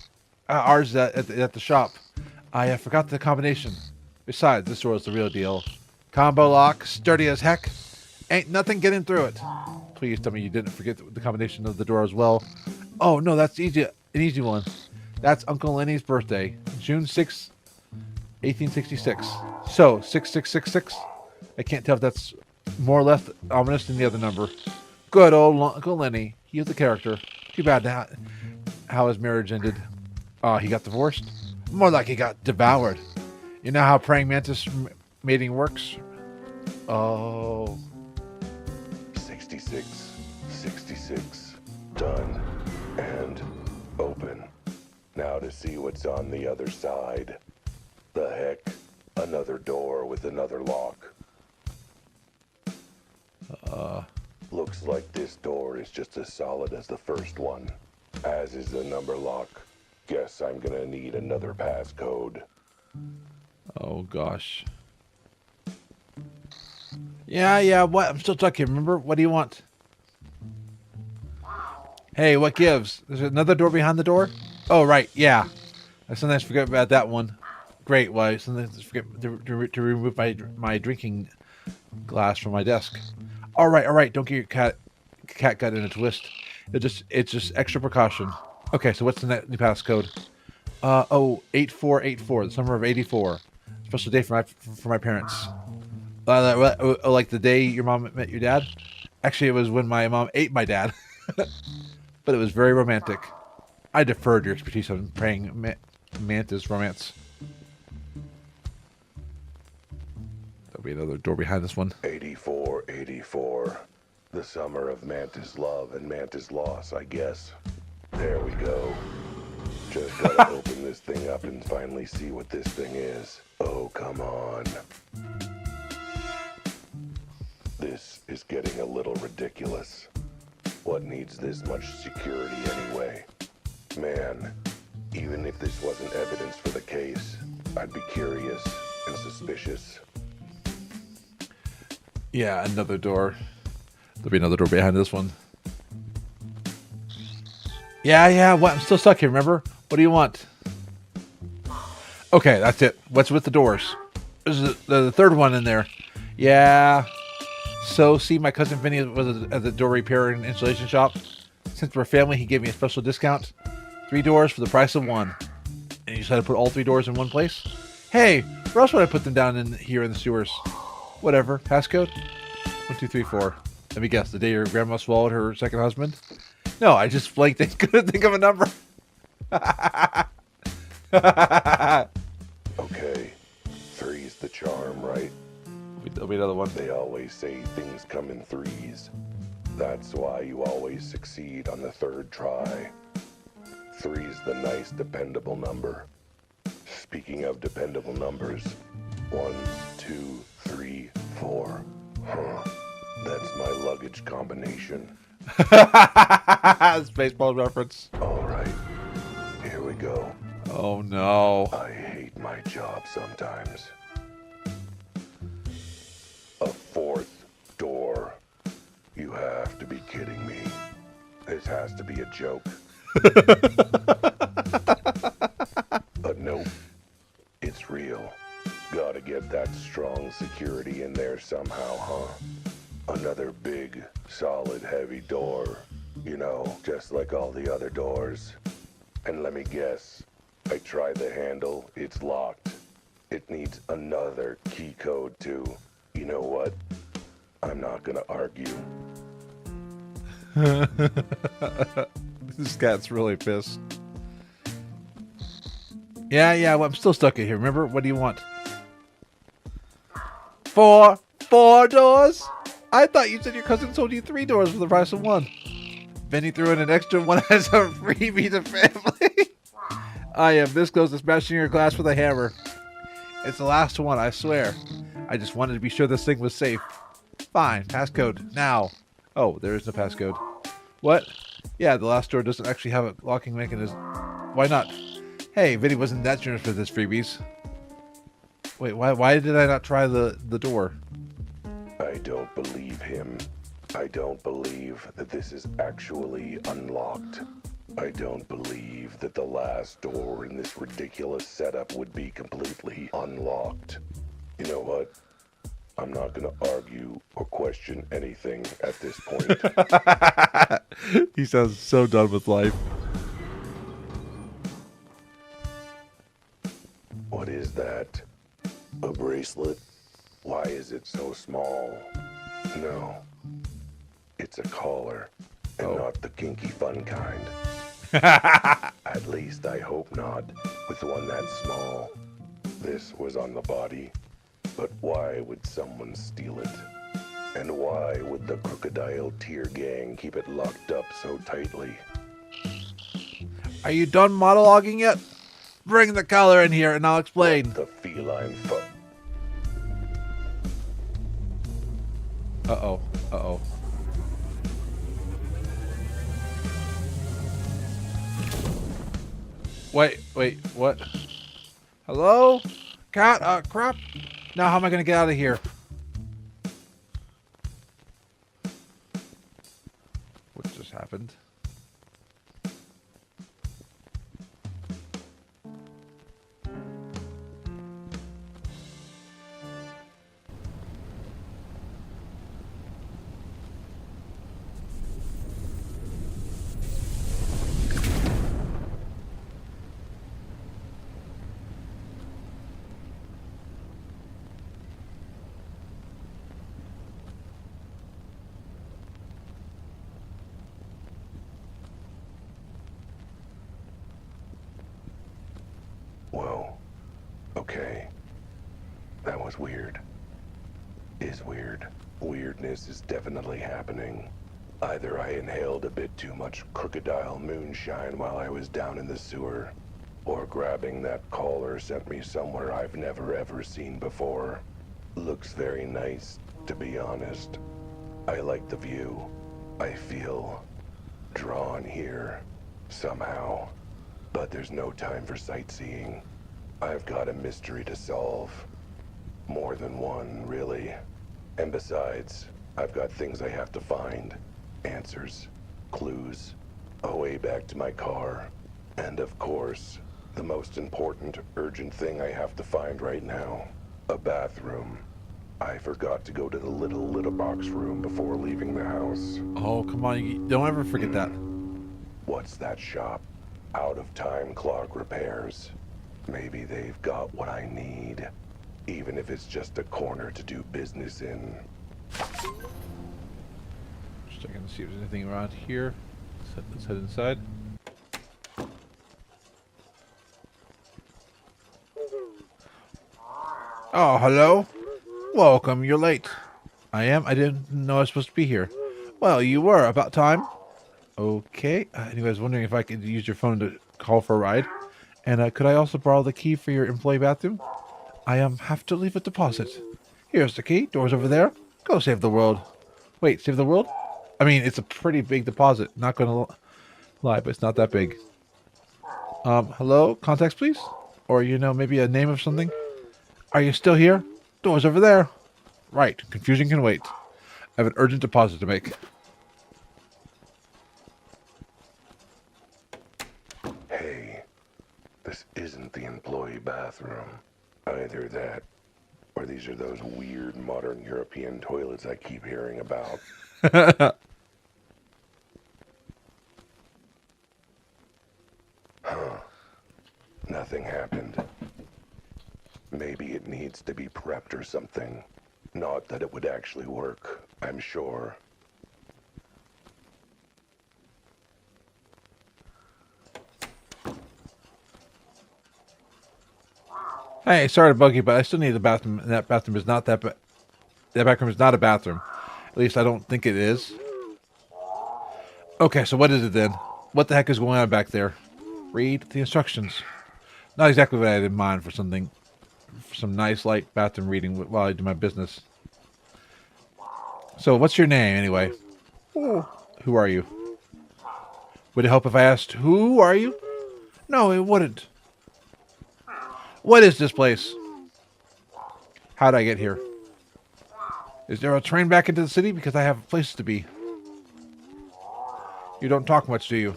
Ours is at the shop. I forgot the combination. Besides, this door is the real deal. Combo lock, sturdy as heck. Ain't nothing getting through it. Please tell me you didn't forget the combination of the door as well. Oh, no, that's easy. An easy one. That's Uncle Lenny's birthday. June 6th, 1866. So, 6666? I can't tell if that's more or less ominous than the other number. Good old Uncle Lenny. He was the character. Too bad how his marriage ended. He got divorced? More like he got devoured. You know how praying mantis mating works? Oh. 66. Done. Gotta see what's on the other side. The heck? Another door with another lock. Looks like this door is just as solid as the first one. As is the number lock. Guess I'm gonna need another passcode. Oh, gosh. Yeah, what? I'm still stuck here. Remember? What do you want? Hey, what gives? There's another door behind the door? Oh, right, yeah. I sometimes forget about that one. Great, well, I sometimes forget to remove my drinking glass from my desk. All right, don't get your cat gut in a twist. It's just extra precaution. Okay, so what's the new passcode? 8484, the summer of '84. Special day for my parents. Like the day your mom met your dad? Actually, it was when my mom ate my dad. But it was very romantic. I deferred your expertise on praying mantis romance. There'll be another door behind this one. 8484. The summer of mantis love and mantis loss, I guess. There we go. Just gotta open this thing up and finally see what this thing is. Oh, come on. This is getting a little ridiculous. What needs this much security anyway? Man, even if this wasn't evidence for the case, I'd be curious and suspicious. Yeah, another door. There'll be another door behind this one. Yeah, what? I'm still stuck here, remember? What do you want? Okay, that's it. What's with the doors? There's the third one in there. Yeah. So, see, my cousin Vinny was at the door repair and installation shop. Since we're family, he gave me a special discount. 3 doors for the price of 1. And you decided to put all 3 doors in one place? Hey, where else would I put them down in here in the sewers? Whatever. Passcode? 1, 2, 3, 4. Let me guess. The day your grandma swallowed her second husband? No, I just blanked and couldn't think of a number. Okay, 3's the charm, right? There'll be another one. They always say things come in 3s. That's why you always succeed on the 3rd try. 3's the nice, dependable number. Speaking of dependable numbers, 1, 2, 3, 4. Huh. That's my luggage combination. Spaceballs reference. All right, here we go. Oh no. I hate my job sometimes. A 4th door. You have to be kidding me. This has to be a joke. But nope, it's real. Gotta get that strong security in there somehow, huh? Another big, solid, heavy door. You know, just like all the other doors. And let me guess, I tried the handle, it's locked. It needs another key code too. You know what? I'm not gonna argue. This cat's really pissed. Yeah, well, I'm still stuck in here. Remember? What do you want? 4 doors? I thought you said your cousin sold you 3 doors for the price of 1. Benny threw in an extra one as a freebie to family. I am this close to smashing your glass with a hammer. It's the last one, I swear. I just wanted to be sure this thing was safe. Fine, passcode, now. Oh, there is no passcode. What? Yeah, the last door doesn't actually have a locking mechanism. Why not? Hey, Vinny wasn't that generous with his freebies. Wait, why did I not try the door? I don't believe him. I don't believe that this is actually unlocked. I don't believe that the last door in this ridiculous setup would be completely unlocked. You know what? I'm not going to argue or question anything at this point. He sounds so done with life. What is that? A bracelet? Why is it so small? No. It's a collar, and not the kinky fun kind. At least I hope not, with one that small. This was on the body, but why would someone steal it? And why would the Crocodile Tear Gang keep it locked up so tightly? Are you done monologuing yet? Bring the color in here and I'll explain. The feline fuck. Uh-oh. Uh-oh. Wait, what? Hello? Cat, crap. Now how am I gonna get out of here? What just happened? Whoa. Okay. That was weird. Is weird. Weirdness is definitely happening. Either I inhaled a bit too much crocodile moonshine while I was down in the sewer, or grabbing that collar sent me somewhere I've never ever seen before. Looks very nice, to be honest. I like the view. I feel drawn here, somehow. But there's no time for sightseeing. I've got a mystery to solve. More than one, really. And besides, I've got things I have to find. Answers, clues, a way back to my car. And of course, the most important, urgent thing I have to find right now. A bathroom. I forgot to go to the little box room before leaving the house. Oh, come on. Don't ever forget that. What's that shop? Out of time clock repairs. Maybe they've got what I need. Even if it's just a corner to do business in. Just checking to see if there's anything around here. Let's head inside. Oh, hello. Welcome. You're late. I am? I didn't know I was supposed to be here. Well, you were. About time. Okay. Anyway, I was wondering if I could use your phone to call for a ride. And could I also borrow the key for your employee bathroom? I have to leave a deposit. Here's the key. Door's over there. Go save the world. Wait, save the world? I mean, it's a pretty big deposit. Not going to lie, but it's not that big. Hello? Contacts, please? Or, maybe a name of something? Are you still here? Door's over there. Right. Confusion can wait. I have an urgent deposit to make. Hey, this isn't the employee bathroom. Either that, or these are those weird modern European toilets I keep hearing about. Huh. Nothing happened. Maybe it needs to be prepped or something. Not that it would actually work, I'm sure. Hey, sorry to bug you, but I still need a bathroom. And that bathroom is not that bathroom is not a bathroom. At least I don't think it is. Okay, so what is it then? What the heck is going on back there? Read the instructions. Not exactly what I had in mind for something, for some nice light bathroom reading while I do my business. So, what's your name anyway? Who are you? Would it help if I asked, who are you? No, it wouldn't. What is this place? How'd I get here? Is there a train back into the city? Because I have places to be. You don't talk much, do you?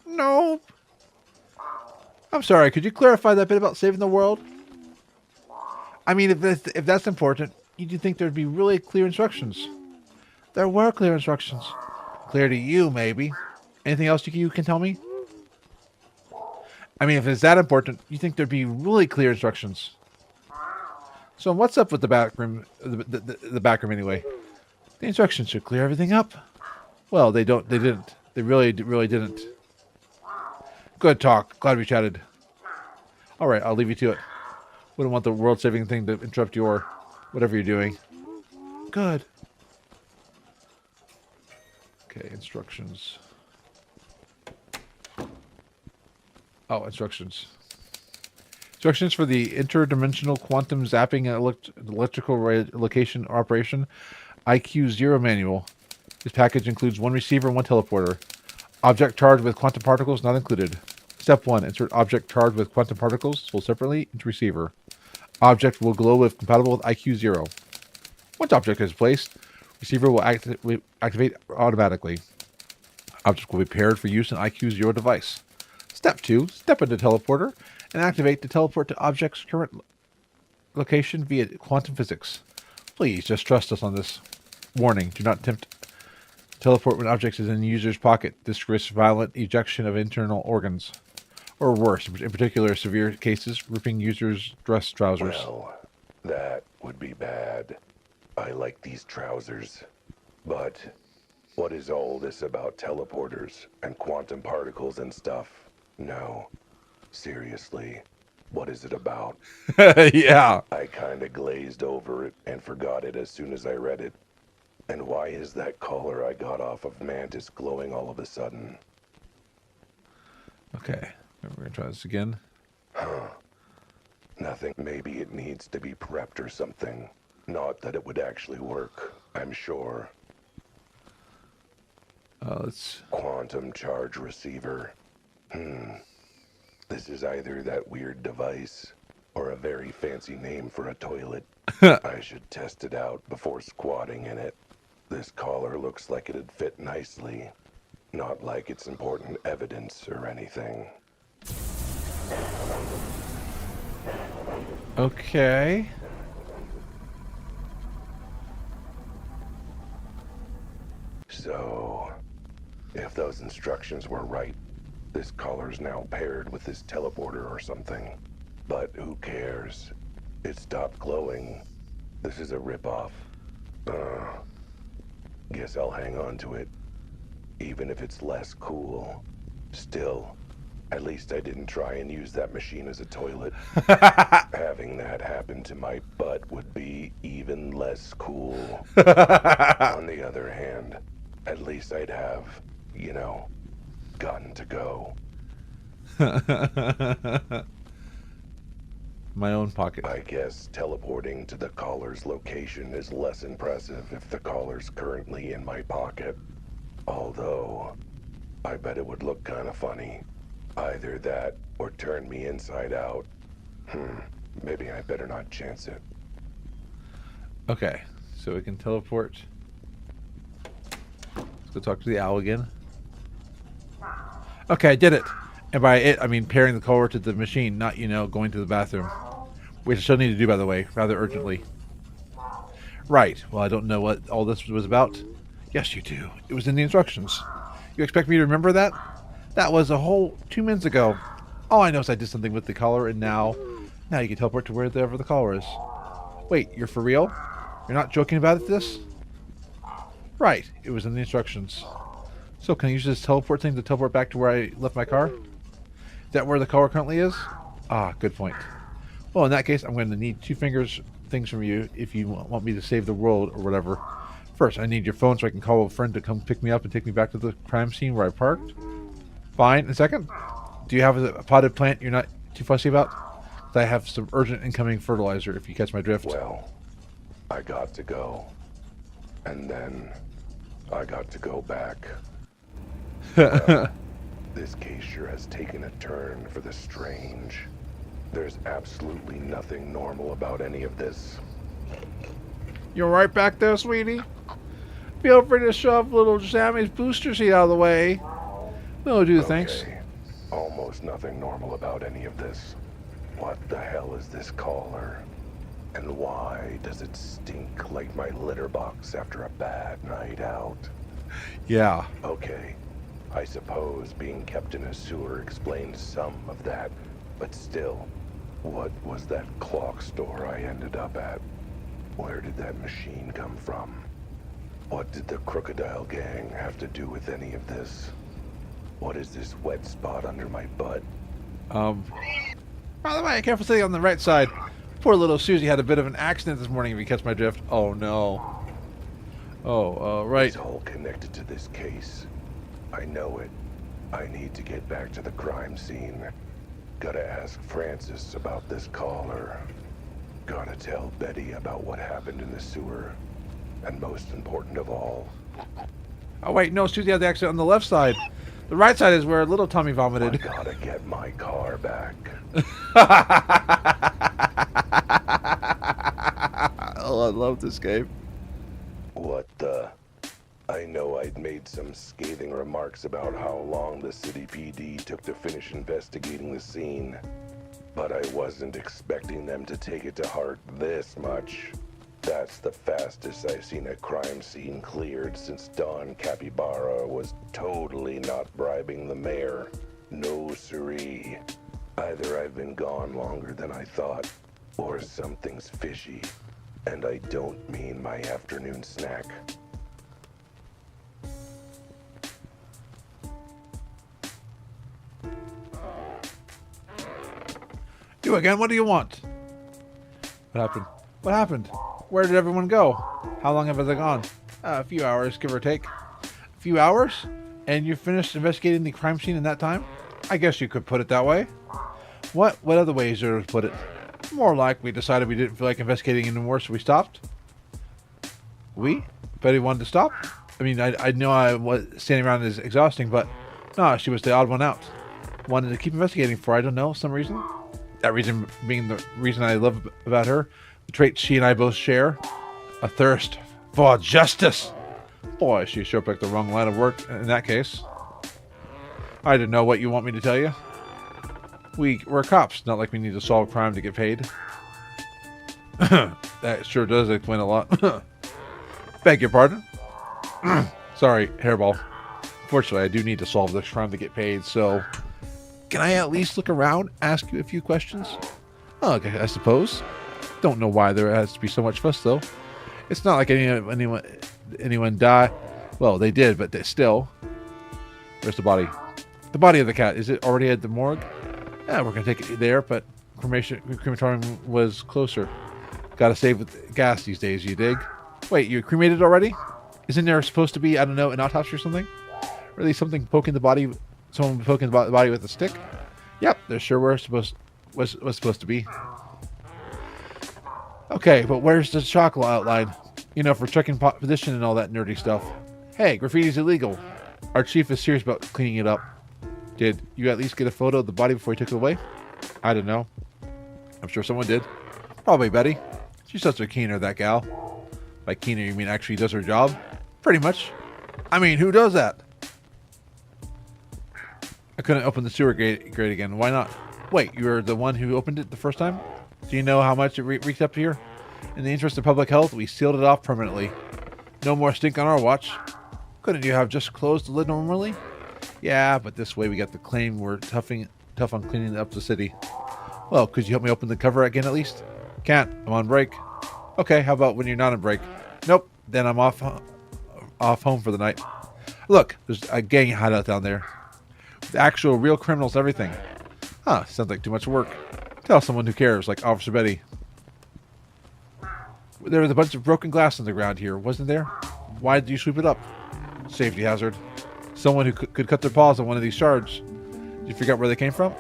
No. I'm sorry, could you clarify that bit about saving the world? I mean, if that's important, you'd think there'd be really clear instructions. There were clear instructions. Clear to you, maybe. Anything else you can tell me? I mean, if it's that important, you think there'd be really clear instructions. So what's up with the back room, the back room anyway? The instructions should clear everything up. Well, they didn't. They really didn't. Good talk. Glad we chatted. All right, I'll leave you to it. Wouldn't want the world-saving thing to interrupt your whatever you're doing. Good. Okay, instructions. Oh, instructions. Instructions for the interdimensional quantum zapping electrical location operation IQ0 manual. This package includes one receiver and one teleporter. Object charged with quantum particles not included. Step 1. Insert object charged with quantum particles sold separately into receiver. Object will glow if compatible with IQ0. Once object is placed, receiver will activate automatically. Object will be paired for use in IQ0 device. Step 2. Step into teleporter and activate to teleport to object's current location via quantum physics. Please just trust us on this. Warning, do not attempt teleport when object is in the user's pocket. This risks violent ejection of internal organs. Or worse, in particular severe cases, ripping users' dress trousers. Well, that would be bad. I like these trousers. But what is all this about teleporters and quantum particles and stuff? No. Seriously, what is it about? Yeah. I kinda glazed over it and forgot it as soon as I read it. And why is that collar I got off of Mantis glowing all of a sudden? Okay, we're going to try this again. Nothing. Maybe it needs to be prepped or something. Not that it would actually work, I'm sure. Let's... Quantum charge receiver. This is either that weird device or a very fancy name for a toilet. I should test it out before squatting in it. This collar looks like it'd fit nicely. Not like it's important evidence or anything. Okay. So, if those instructions were right, this collar's now paired with this teleporter or something. But who cares? It stopped glowing. This is a ripoff. Guess I'll hang on to it. Even if it's less cool. Still, at least I didn't try and use that machine as a toilet. Having that happen to my butt would be even less cool. On the other hand, at least I'd have, you know, gotten to go. My own pocket. I guess teleporting to the collar's location is less impressive if the collar's currently in my pocket. Although, I bet it would look kind of funny. Either that or turn me inside out. Maybe I better not chance it. Okay, so we can teleport. Let's go talk to the owl again. Okay, I did it. And by it, I mean pairing the collar to the machine, not, you know, going to the bathroom. Which I still need to do, by the way, rather urgently. Right. Well, I don't know what all this was about. Yes, you do. It was in the instructions. You expect me to remember that? That was a whole 2 minutes ago. All I know is I did something with the collar, and now you can teleport to wherever the collar is. Wait, you're for real? You're not joking about this? Right. It was in the instructions. So, can I use this teleport thing to teleport back to where I left my car? Is that where the collar currently is? Ah, good point. Well, in that case, I'm going to need 2 fingers things from you if you want me to save the world or whatever. First, I need your phone so I can call a friend to come pick me up and take me back to the crime scene where I parked. Fine. And second, do you have a potted plant you're not too fussy about? I have some urgent incoming fertilizer if you catch my drift. Well, I got to go. And then I got to go back. Well, this case sure has taken a turn for the strange. There's absolutely nothing normal about any of this. You're right back there, sweetie. Feel free to shove little Sammy's booster seat out of the way. No, do thanks. Okay. Almost nothing normal about any of this. What the hell is this collar? And why does it stink like my litter box after a bad night out? Yeah. Okay, I suppose being kept in a sewer explains some of that, but still, what was that clock store I ended up at? Where did that machine come from? What did the Crocodile Gang have to do with any of this? What is this wet spot under my butt? By the way, careful sitting on the right side. Poor little Susie had a bit of an accident this morning, if you catch my drift. Oh, no. Oh, right. It's all connected to this case. I know it. I need to get back to the crime scene. Gotta ask Francis about this caller. Gotta tell Betty about what happened in the sewer. And most important of all, Oh, wait, no, Susie had the accident on the left side. The right side is where little Tommy I vomited. gotta get my car back. Oh, I love this game. What the? I know I'd made some scathing remarks about how long the city PD took to finish investigating the scene, but I wasn't expecting them to take it to heart this much. That's the fastest I've seen a crime scene cleared since Don Capybara was totally not bribing the mayor. No siree. Either I've been gone longer than I thought, or something's fishy. And I don't mean my afternoon snack. You again? What do you want? What happened? What happened? Where did everyone go? How long have they gone? A few hours, give or take. A few hours? And you finished investigating the crime scene in that time? I guess you could put it that way. What other way is there to put it? More like we decided we didn't feel like investigating anymore, so we stopped. We? Betty wanted to stop? I mean, I know I was standing around is exhausting, but no, she was the odd one out. Wanted to keep investigating for, I don't know, some reason. That reason being the reason I love about her. The trait she and I both share. A thirst for justice. Boy, she sure picked the wrong line of work in that case. I didn't know what you want me to tell you. We're cops, not like we need to solve a crime to get paid. That sure does explain a lot. Beg your pardon? Sorry, hairball. Fortunately, I do need to solve this crime to get paid, so... Can I at least look around, ask you a few questions? Oh, okay, I suppose. Don't know why there has to be so much fuss, though. It's not like anyone died. Well, they did, but they still. Where's the body? The body of the cat. Is it already at the morgue? Yeah, we're going to take it there, but crematorium was closer. Gotta save with gas these days, you dig? Wait, you cremated already? Isn't there supposed to be, I don't know, an autopsy or something? Or at least something poking the body... Someone poking the body with a stick? Yep, there sure was supposed to be. Okay, but where's the chocolate outline? You know, for checking position and all that nerdy stuff. Hey, graffiti's illegal. Our chief is serious about cleaning it up. Did you at least get a photo of the body before you took it away? I don't know. I'm sure someone did. Probably Betty. She's such a keener, that gal. By keener, you mean actually does her job? Pretty much. I mean, who does that? I couldn't open the sewer grate again. Why not? Wait, you were the one who opened it the first time? Do you know how much it reeks up here? In the interest of public health, we sealed it off permanently. No more stink on our watch. Couldn't you have just closed the lid normally? Yeah, but this way we got the claim we're tough on cleaning up the city. Well, could you help me open the cover again at least? Can't. I'm on break. Okay, how about when you're not on break? Nope. Then I'm off home for the night. Look, there's a gang hideout down there. The actual real criminals, everything. Huh, sounds like too much work. Tell someone who cares, like Officer Betty. There was a bunch of broken glass on the ground here, wasn't there? Why did you sweep it up? Safety hazard. Someone who could cut their paws on one of these shards. Did you figure out where they came from?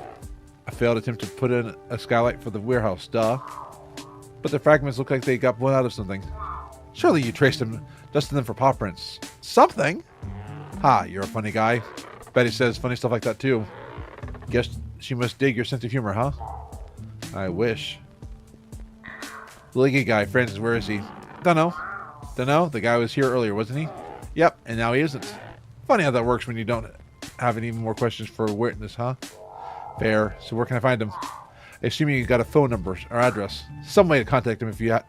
A failed attempt to put in a skylight for the warehouse, duh. But the fragments look like they got blown out of something. Surely you traced them, dusted them for paw prints. Something? Ha, you're a funny guy. Betty says funny stuff like that too. Guess she must dig your sense of humor, huh? I wish. The leggy guy, Francis, where is he? Dunno. The guy was here earlier, wasn't he? Yep, and now he isn't. Funny how that works when you don't have any more questions for a witness, huh? Fair. So where can I find him? Assuming you got a phone number or address. Some way to contact him if you had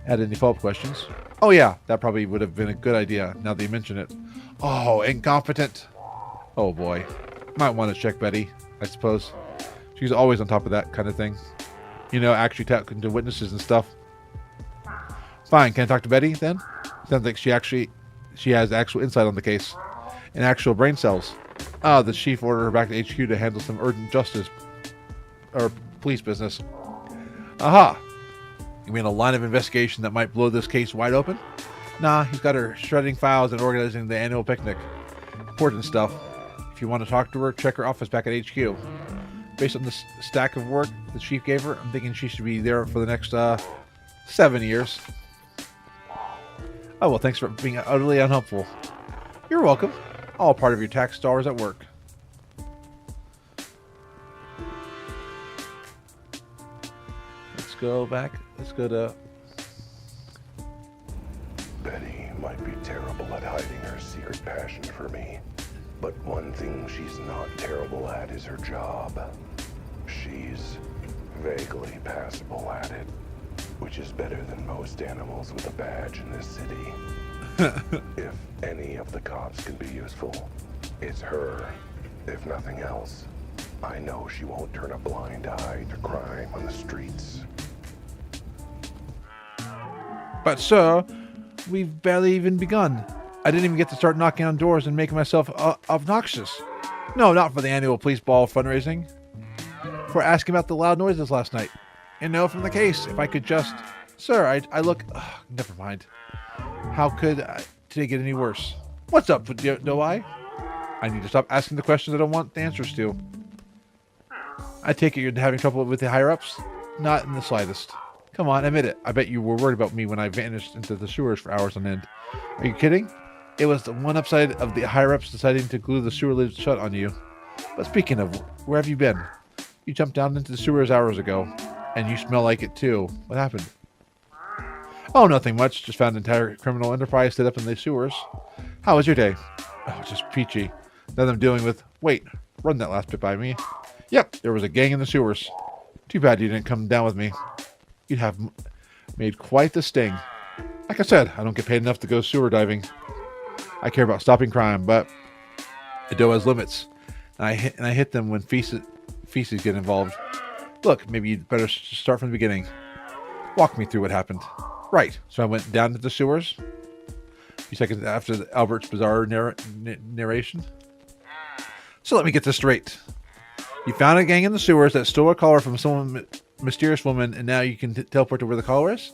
any follow-up questions. Oh yeah, that probably would have been a good idea now that you mention it. Oh, incompetent. Oh boy. Might want to check Betty, I suppose. She's always on top of that kind of thing. You know, actually talking to witnesses and stuff. Fine, can I talk to Betty then? Sounds like she has actual insight on the case. And actual brain cells. The chief ordered her back to HQ to handle some urgent justice or police business. Aha! You mean a line of investigation that might blow this case wide open? Nah, he's got her shredding files and organizing the annual picnic. Important stuff. If you want to talk to her, check her office back at HQ. based on the stack of work the chief gave her, I'm thinking she should be there for the next 7 years. Oh, well, thanks for being utterly unhelpful. You're welcome. All part of your tax dollars at work. Let's go back. Let's go to... Betty might be terrible at hiding her secret passion for me, but one thing she's not terrible at is her job. She's vaguely passable at it, which is better than most animals with a badge in this city. If any of the cops can be useful, it's her. If nothing else, I know she won't turn a blind eye to crime on the streets. But, sir, we've barely even begun. I didn't even get to start knocking on doors and making myself obnoxious. No, not for the annual police ball fundraising. For asking about the loud noises last night. And no, from the case, if I could just... Sir, I look... never mind. How could today get any worse? What's up, do I? I need to stop asking the questions I don't want the answers to. I take it you're having trouble with the higher-ups? Not in the slightest. Come on, admit it. I bet you were worried about me when I vanished into the sewers for hours on end. Are you kidding? It was the one upside of the higher-ups deciding to glue the sewer lids shut on you. But speaking of, where have you been? You jumped down into the sewers hours ago, and you smell like it too. What happened? Oh, nothing much. Just found an entire criminal enterprise set up in the sewers. How was your day? Oh, just peachy. Now that I'm dealing with... Wait, run that last bit by me. Yep, there was a gang in the sewers. Too bad you didn't come down with me. You'd have made quite the sting. Like I said, I don't get paid enough to go sewer diving. I care about stopping crime, but the dough has limits, and I hit them when feces get involved. Look, maybe you'd better start from the beginning. Walk me through what happened. Right, so I went down to the sewers. A few seconds after Albert's bizarre narration. So let me get this straight. You found a gang in the sewers that stole a collar from some mysterious woman, and now you can teleport to where the collar is?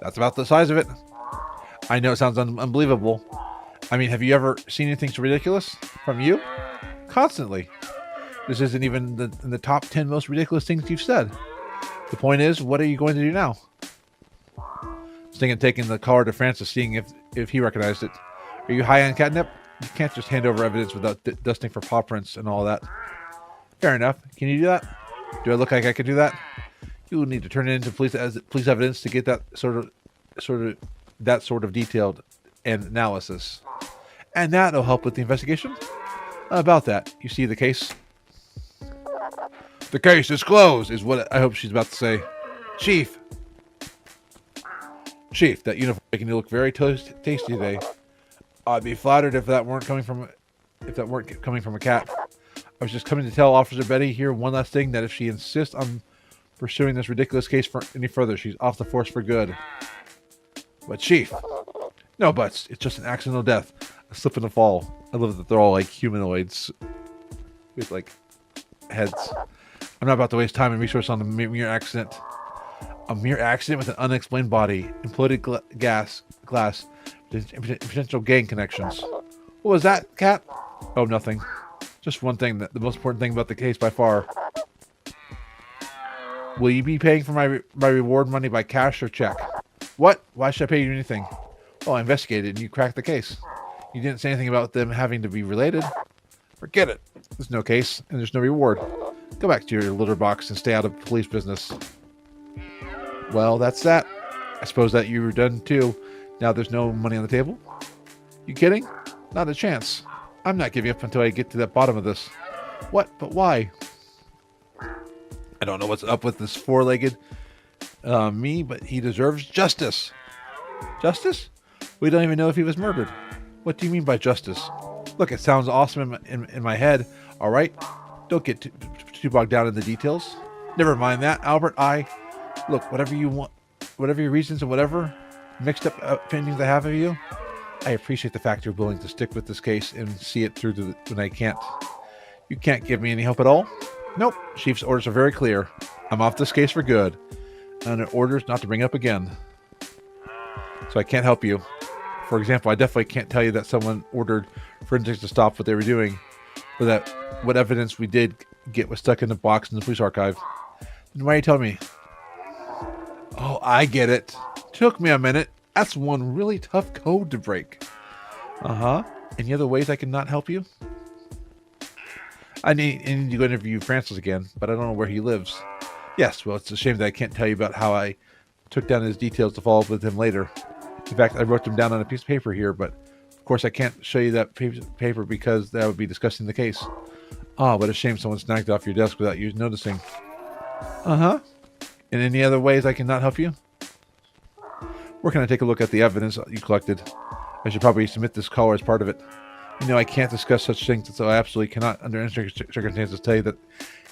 That's about the size of it. I know it sounds unbelievable. I mean, have you ever seen anything so ridiculous? From you? Constantly. This isn't even in the top 10 most ridiculous things you've said. The point is, what are you going to do now? I was thinking of taking the collar to Francis, seeing if he recognized it. Are you high on catnip? You can't just hand over evidence without dusting for paw prints and all that. Fair enough. Can you do that? Do I look like I could do that? You will need to turn it into police evidence to get that sort of detailed analysis. And that'll help with the investigation. About that, you see the case? The case is closed, is what I hope she's about to say. Chief, that uniform making you look very tasty today. I'd be flattered if that weren't coming from a cat. I was just coming to tell Officer Betty here one last thing, that if she insists on pursuing this ridiculous case for any further, she's off the force for good. But Chief, no buts. It's just an accidental death, a slip and a fall. I love that they're all like humanoids with like heads. I'm not about to waste time and resources on a mere accident. A mere accident with an unexplained body, imploded glass, potential gang connections. What was that, Cat? Oh, nothing. Just one thing, the most important thing about the case by far. Will you be paying for my reward money by cash or check? What? Why should I pay you anything? Well, I investigated and you cracked the case. You didn't say anything about them having to be related. Forget it. There's no case and there's no reward. Go back to your litter box and stay out of police business. Well, that's that. I suppose that you were done too. Now there's no money on the table? You kidding? Not a chance. I'm not giving up until I get to the bottom of this. What? But why? I don't know what's up with this four-legged me, but he deserves justice. Justice? We don't even know if he was murdered. What do you mean by justice? Look, it sounds awesome in my head, all right? Don't get too bogged down in the details. Never mind that, Albert. Look, whatever you want, whatever your reasons and whatever mixed up opinions I have of you, I appreciate the fact you're willing to stick with this case and see it through when I can't. You can't give me any help at all? Nope. Chief's orders are very clear. I'm off this case for good. And orders not to bring it up again. So I can't help you. For example, I definitely can't tell you that someone ordered forensics to stop what they were doing, or that what evidence we did get was stuck in a box in the police archive. Then why are you telling me? Oh, I get it. Took me a minute. That's one really tough code to break. Uh-huh. Any other ways I can not help you? I need to go interview Francis again, but I don't know where he lives. Yes, well, it's a shame that I can't tell you about how I took down his details to follow up with him later. In fact, I wrote them down on a piece of paper here, but of course I can't show you that paper because that would be discussing the case. Oh, what a shame someone snagged it off your desk without you noticing. Uh-huh. And any other ways I can not help you? Where can I take a look at the evidence you collected? I should probably submit this caller as part of it. You know, I can't discuss such things, so I absolutely cannot, under any circumstances, tell you that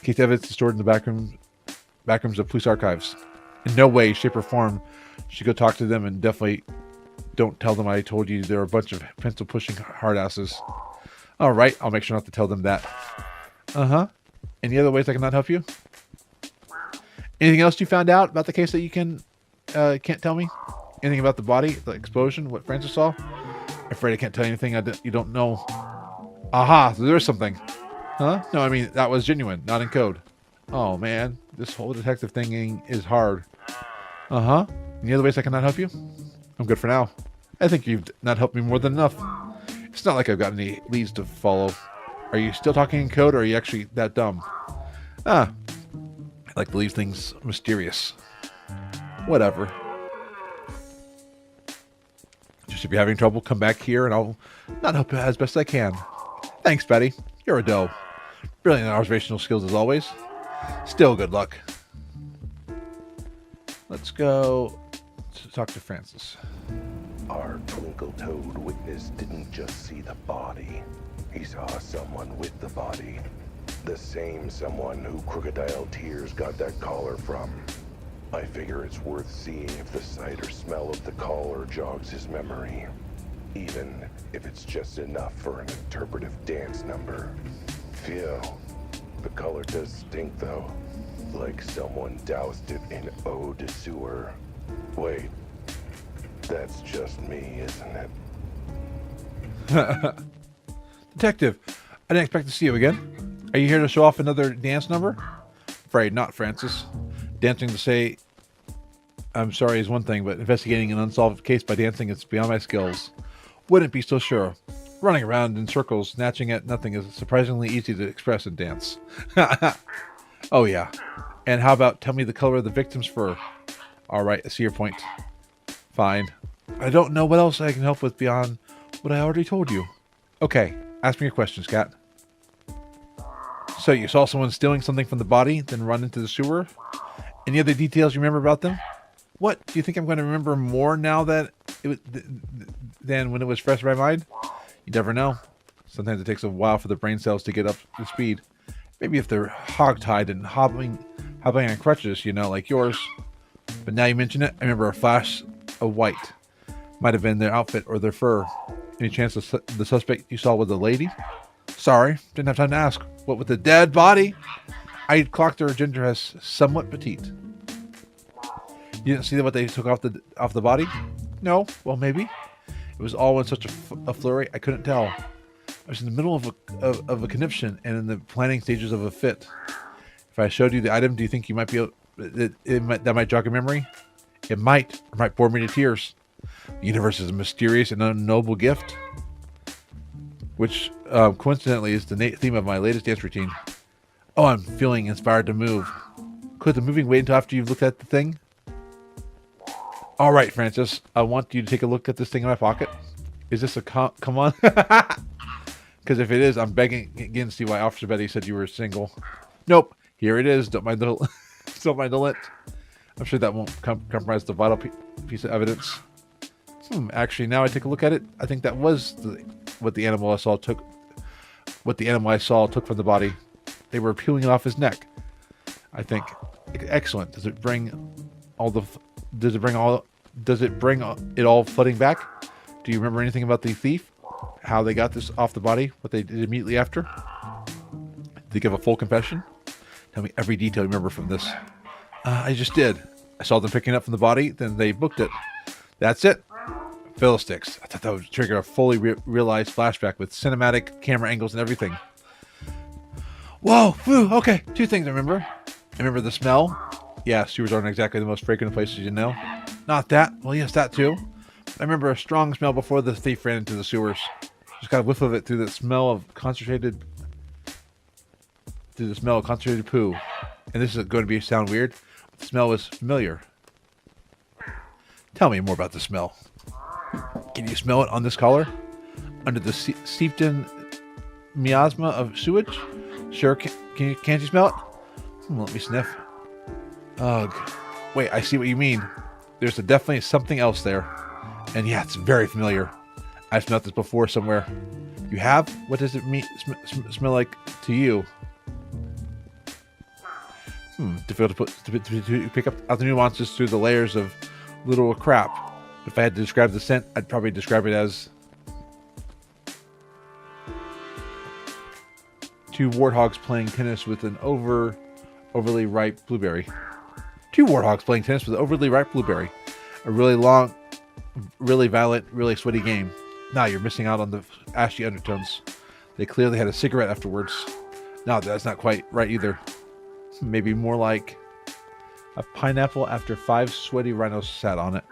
case evidence is stored in the backrooms of police archives. In no way, shape, or form should go talk to them, and definitely don't tell them I told you they're a bunch of pencil-pushing hardasses. All right, I'll make sure not to tell them that. Uh-huh. Any other ways I can not help you? Anything else you found out about the case that you can't tell me? Anything about the body, the explosion, what Francis saw? I'm afraid I can't tell you anything you don't know. Aha, so there's something. Huh? No, I mean, that was genuine, not in code. Oh, man. This whole detective thing is hard. Uh-huh. Any other ways I cannot help you? I'm good for now. I think you've not helped me more than enough. It's not like I've got any leads to follow. Are you still talking in code, or are you actually that dumb? I like to leave things mysterious. Whatever. Just if you're having trouble, come back here and I'll not help you as best I can. Thanks, Betty. You're a doe. Brilliant observational skills as always. Still, good luck. Let's go to talk to Francis. Our twinkle-toed witness didn't just see the body. He saw someone with the body. The same someone who Crocodile Tears got that collar from. I figure it's worth seeing if the sight or smell of the collar jogs his memory. Even if it's just enough for an interpretive dance number. Phew. The color does stink though. Like someone doused it in eau de sewer. Wait. That's just me, isn't it? Detective, I didn't expect to see you again. Are you here to show off another dance number? Afraid not, Francis. Dancing to say I'm sorry is one thing, but investigating an unsolved case by dancing is beyond my skills. Wouldn't be so sure. Running around in circles, snatching at nothing is surprisingly easy to express in dance. Oh yeah. And how about tell me the color of the victim's fur? Alright, I see your point. Fine. I don't know what else I can help with beyond what I already told you. Okay, ask me your questions, Cat. So you saw someone stealing something from the body, then run into the sewer? Any other details you remember about them? What? Do you think I'm going to remember more now that than when it was fresh in my mind? You never know. Sometimes it takes a while for the brain cells to get up to speed. Maybe if they're hogtied and hobbling on crutches, you know, like yours. But now you mention it, I remember a flash of white. Might have been their outfit or their fur. Any chance the suspect you saw was a lady? Sorry, didn't have time to ask. What with the dead body? I clocked her ginger as somewhat petite. You didn't see what they took off the body? No? Well, maybe. It was all in such a flurry, I couldn't tell. I was in the middle of a conniption and in the planning stages of a fit. If I showed you the item, do you think you might be able, that might jog a memory? It might, or might bore me to tears. The universe is a mysterious and unknowable gift, which coincidentally is the theme of my latest dance routine. Oh, I'm feeling inspired to move. Could the moving wait until after you've looked at the thing? All right, Francis, I want you to take a look at this thing in my pocket. Is this a come on? Because if it is, I'm begging again to see why Officer Betty said you were single. Nope, here it is. Don't mind the don't mind the lint. I'm sure that won't compromise the vital piece of evidence. Actually, now I take a look at it, I think that was what the animal I saw took from the body. They were peeling it off his neck, I think. Excellent. Does it bring it all flooding back? Do you remember anything about the thief? How they got this off the body? What they did immediately after? Did they give a full confession? Tell me every detail you remember from this. I just did. I saw them picking it up from the body, then they booked it. That's it. Fiddlesticks. I thought that would trigger a fully realized flashback with cinematic camera angles and everything. Whoa, whew, okay. Two things I remember. I remember the smell. Yeah, sewers aren't exactly the most fragrant places, you know. Not that. Well, yes, that too. I remember a strong smell before the thief ran into the sewers. Just got a whiff of it through the smell of concentrated poo. And this is going to sound weird. But the smell was familiar. Tell me more about the smell. Can you smell it on this collar? Under the seeped in miasma of sewage? Sure, can't you smell it? Let me sniff. Ugh. Wait, I see what you mean. There's definitely something else there. And yeah, it's very familiar. I've smelled this before somewhere. You have? What does it smell like to you? Difficult to pick up out the nuances through the layers of little crap. If I had to describe the scent, I'd probably describe it as two warthogs playing tennis with an overly ripe blueberry. Two warthogs playing tennis with an overly ripe blueberry. A really long, really violent, really sweaty game. Now you're missing out on the ashy undertones. They clearly had a cigarette afterwards. No, that's not quite right either. Maybe more like a pineapple after 5 sweaty rhinos sat on it.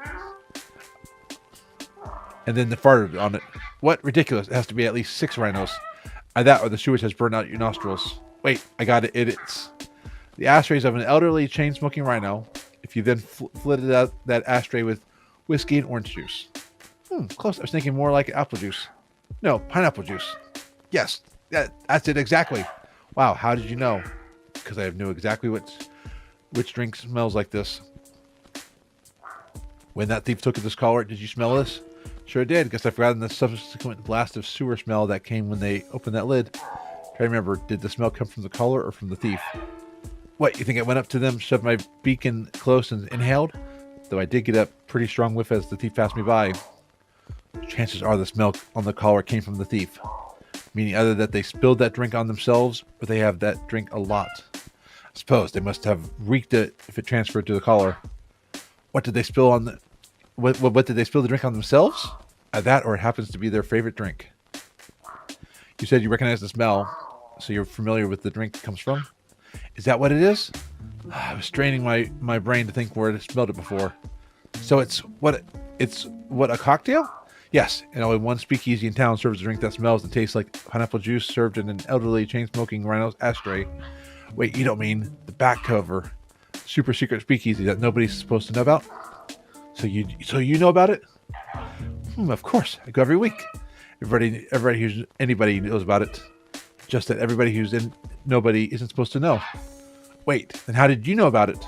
And then they farted on it. What? Ridiculous. It has to be at least 6 rhinos. That or the sewage has burned out your nostrils. Wait, I got it. It's the ashtrays of an elderly chain-smoking rhino. If you then flitted out that ashtray with whiskey and orange juice. Close. I was thinking more like apple juice. No, pineapple juice. Yes, that's it exactly. Wow, how did you know? Because I knew exactly which drink smells like this. When that thief took this collar, did you smell this? Sure did, because I forgot the subsequent blast of sewer smell that came when they opened that lid. Try to remember, did the smell come from the collar or from the thief? What, you think I went up to them, shoved my beak in close and inhaled? Though I did get a pretty strong whiff as the thief passed me by. Chances are the smell on the collar came from the thief. Meaning either that they spilled that drink on themselves or they have that drink a lot. I suppose they must have reeked it if it transferred to the collar. What did they spill on the... What did they spill the drink on themselves? That or it happens to be their favorite drink. You said you recognize the smell, so you're familiar with the drink it comes from? Is that what it is? I was straining my brain to think where I smelled it before. So it's what, a cocktail? Yes, and only one speakeasy in town serves a drink that smells and tastes like pineapple juice served in an elderly chain-smoking rhino's ashtray. Wait, you don't mean the back cover? Super secret speakeasy that nobody's supposed to know about? So you know about it? Of course, I go every week. Anybody knows about it. Just that nobody isn't supposed to know. Wait, then how did you know about it?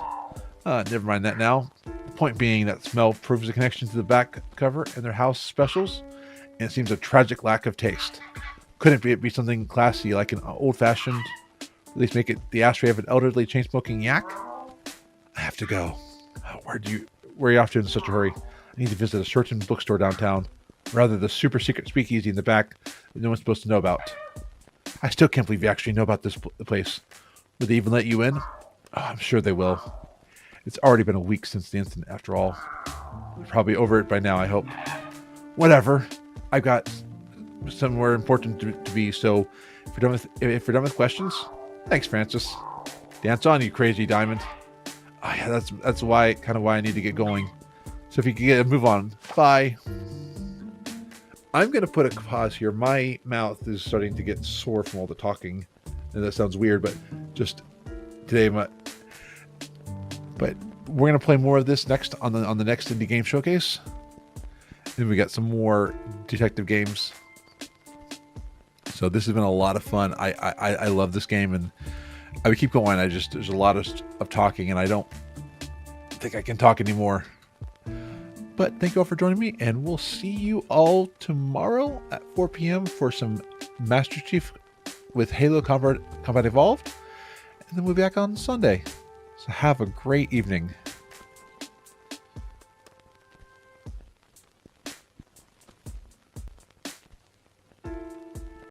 Never mind that now. The point being that smell proves a connection to the back cover and their house specials, and it seems a tragic lack of taste. Couldn't it be something classy like an old-fashioned, at least make it the ashtray of an elderly chain-smoking yak? I have to go. Where are you off to in such a hurry? I need to visit a certain bookstore downtown, rather the super secret speakeasy in the back that no one's supposed to know about. I still can't believe you actually know about this place. Would they even let you in? Oh, I'm sure they will. It's already been a week since the incident, after all. You're probably over it by now, I hope. Whatever. I've got somewhere important to be, so if you're done with questions, thanks, Francis. Dance on, you crazy diamond. Oh, yeah, that's why I need to get going. So if you can move on. Bye. I'm going to put a pause here. My mouth is starting to get sore from all the talking. And that sounds weird, but just today, but we're going to play more of this next on the next Indie Game Showcase. Then we got some more detective games. So this has been a lot of fun. I love this game, and I would keep going. There's a lot of talking, and I don't think I can talk anymore. But thank you all for joining me, and we'll see you all tomorrow at 4 p.m. for some Master Chief with Halo Combat Evolved, and then we'll be back on Sunday. So have a great evening.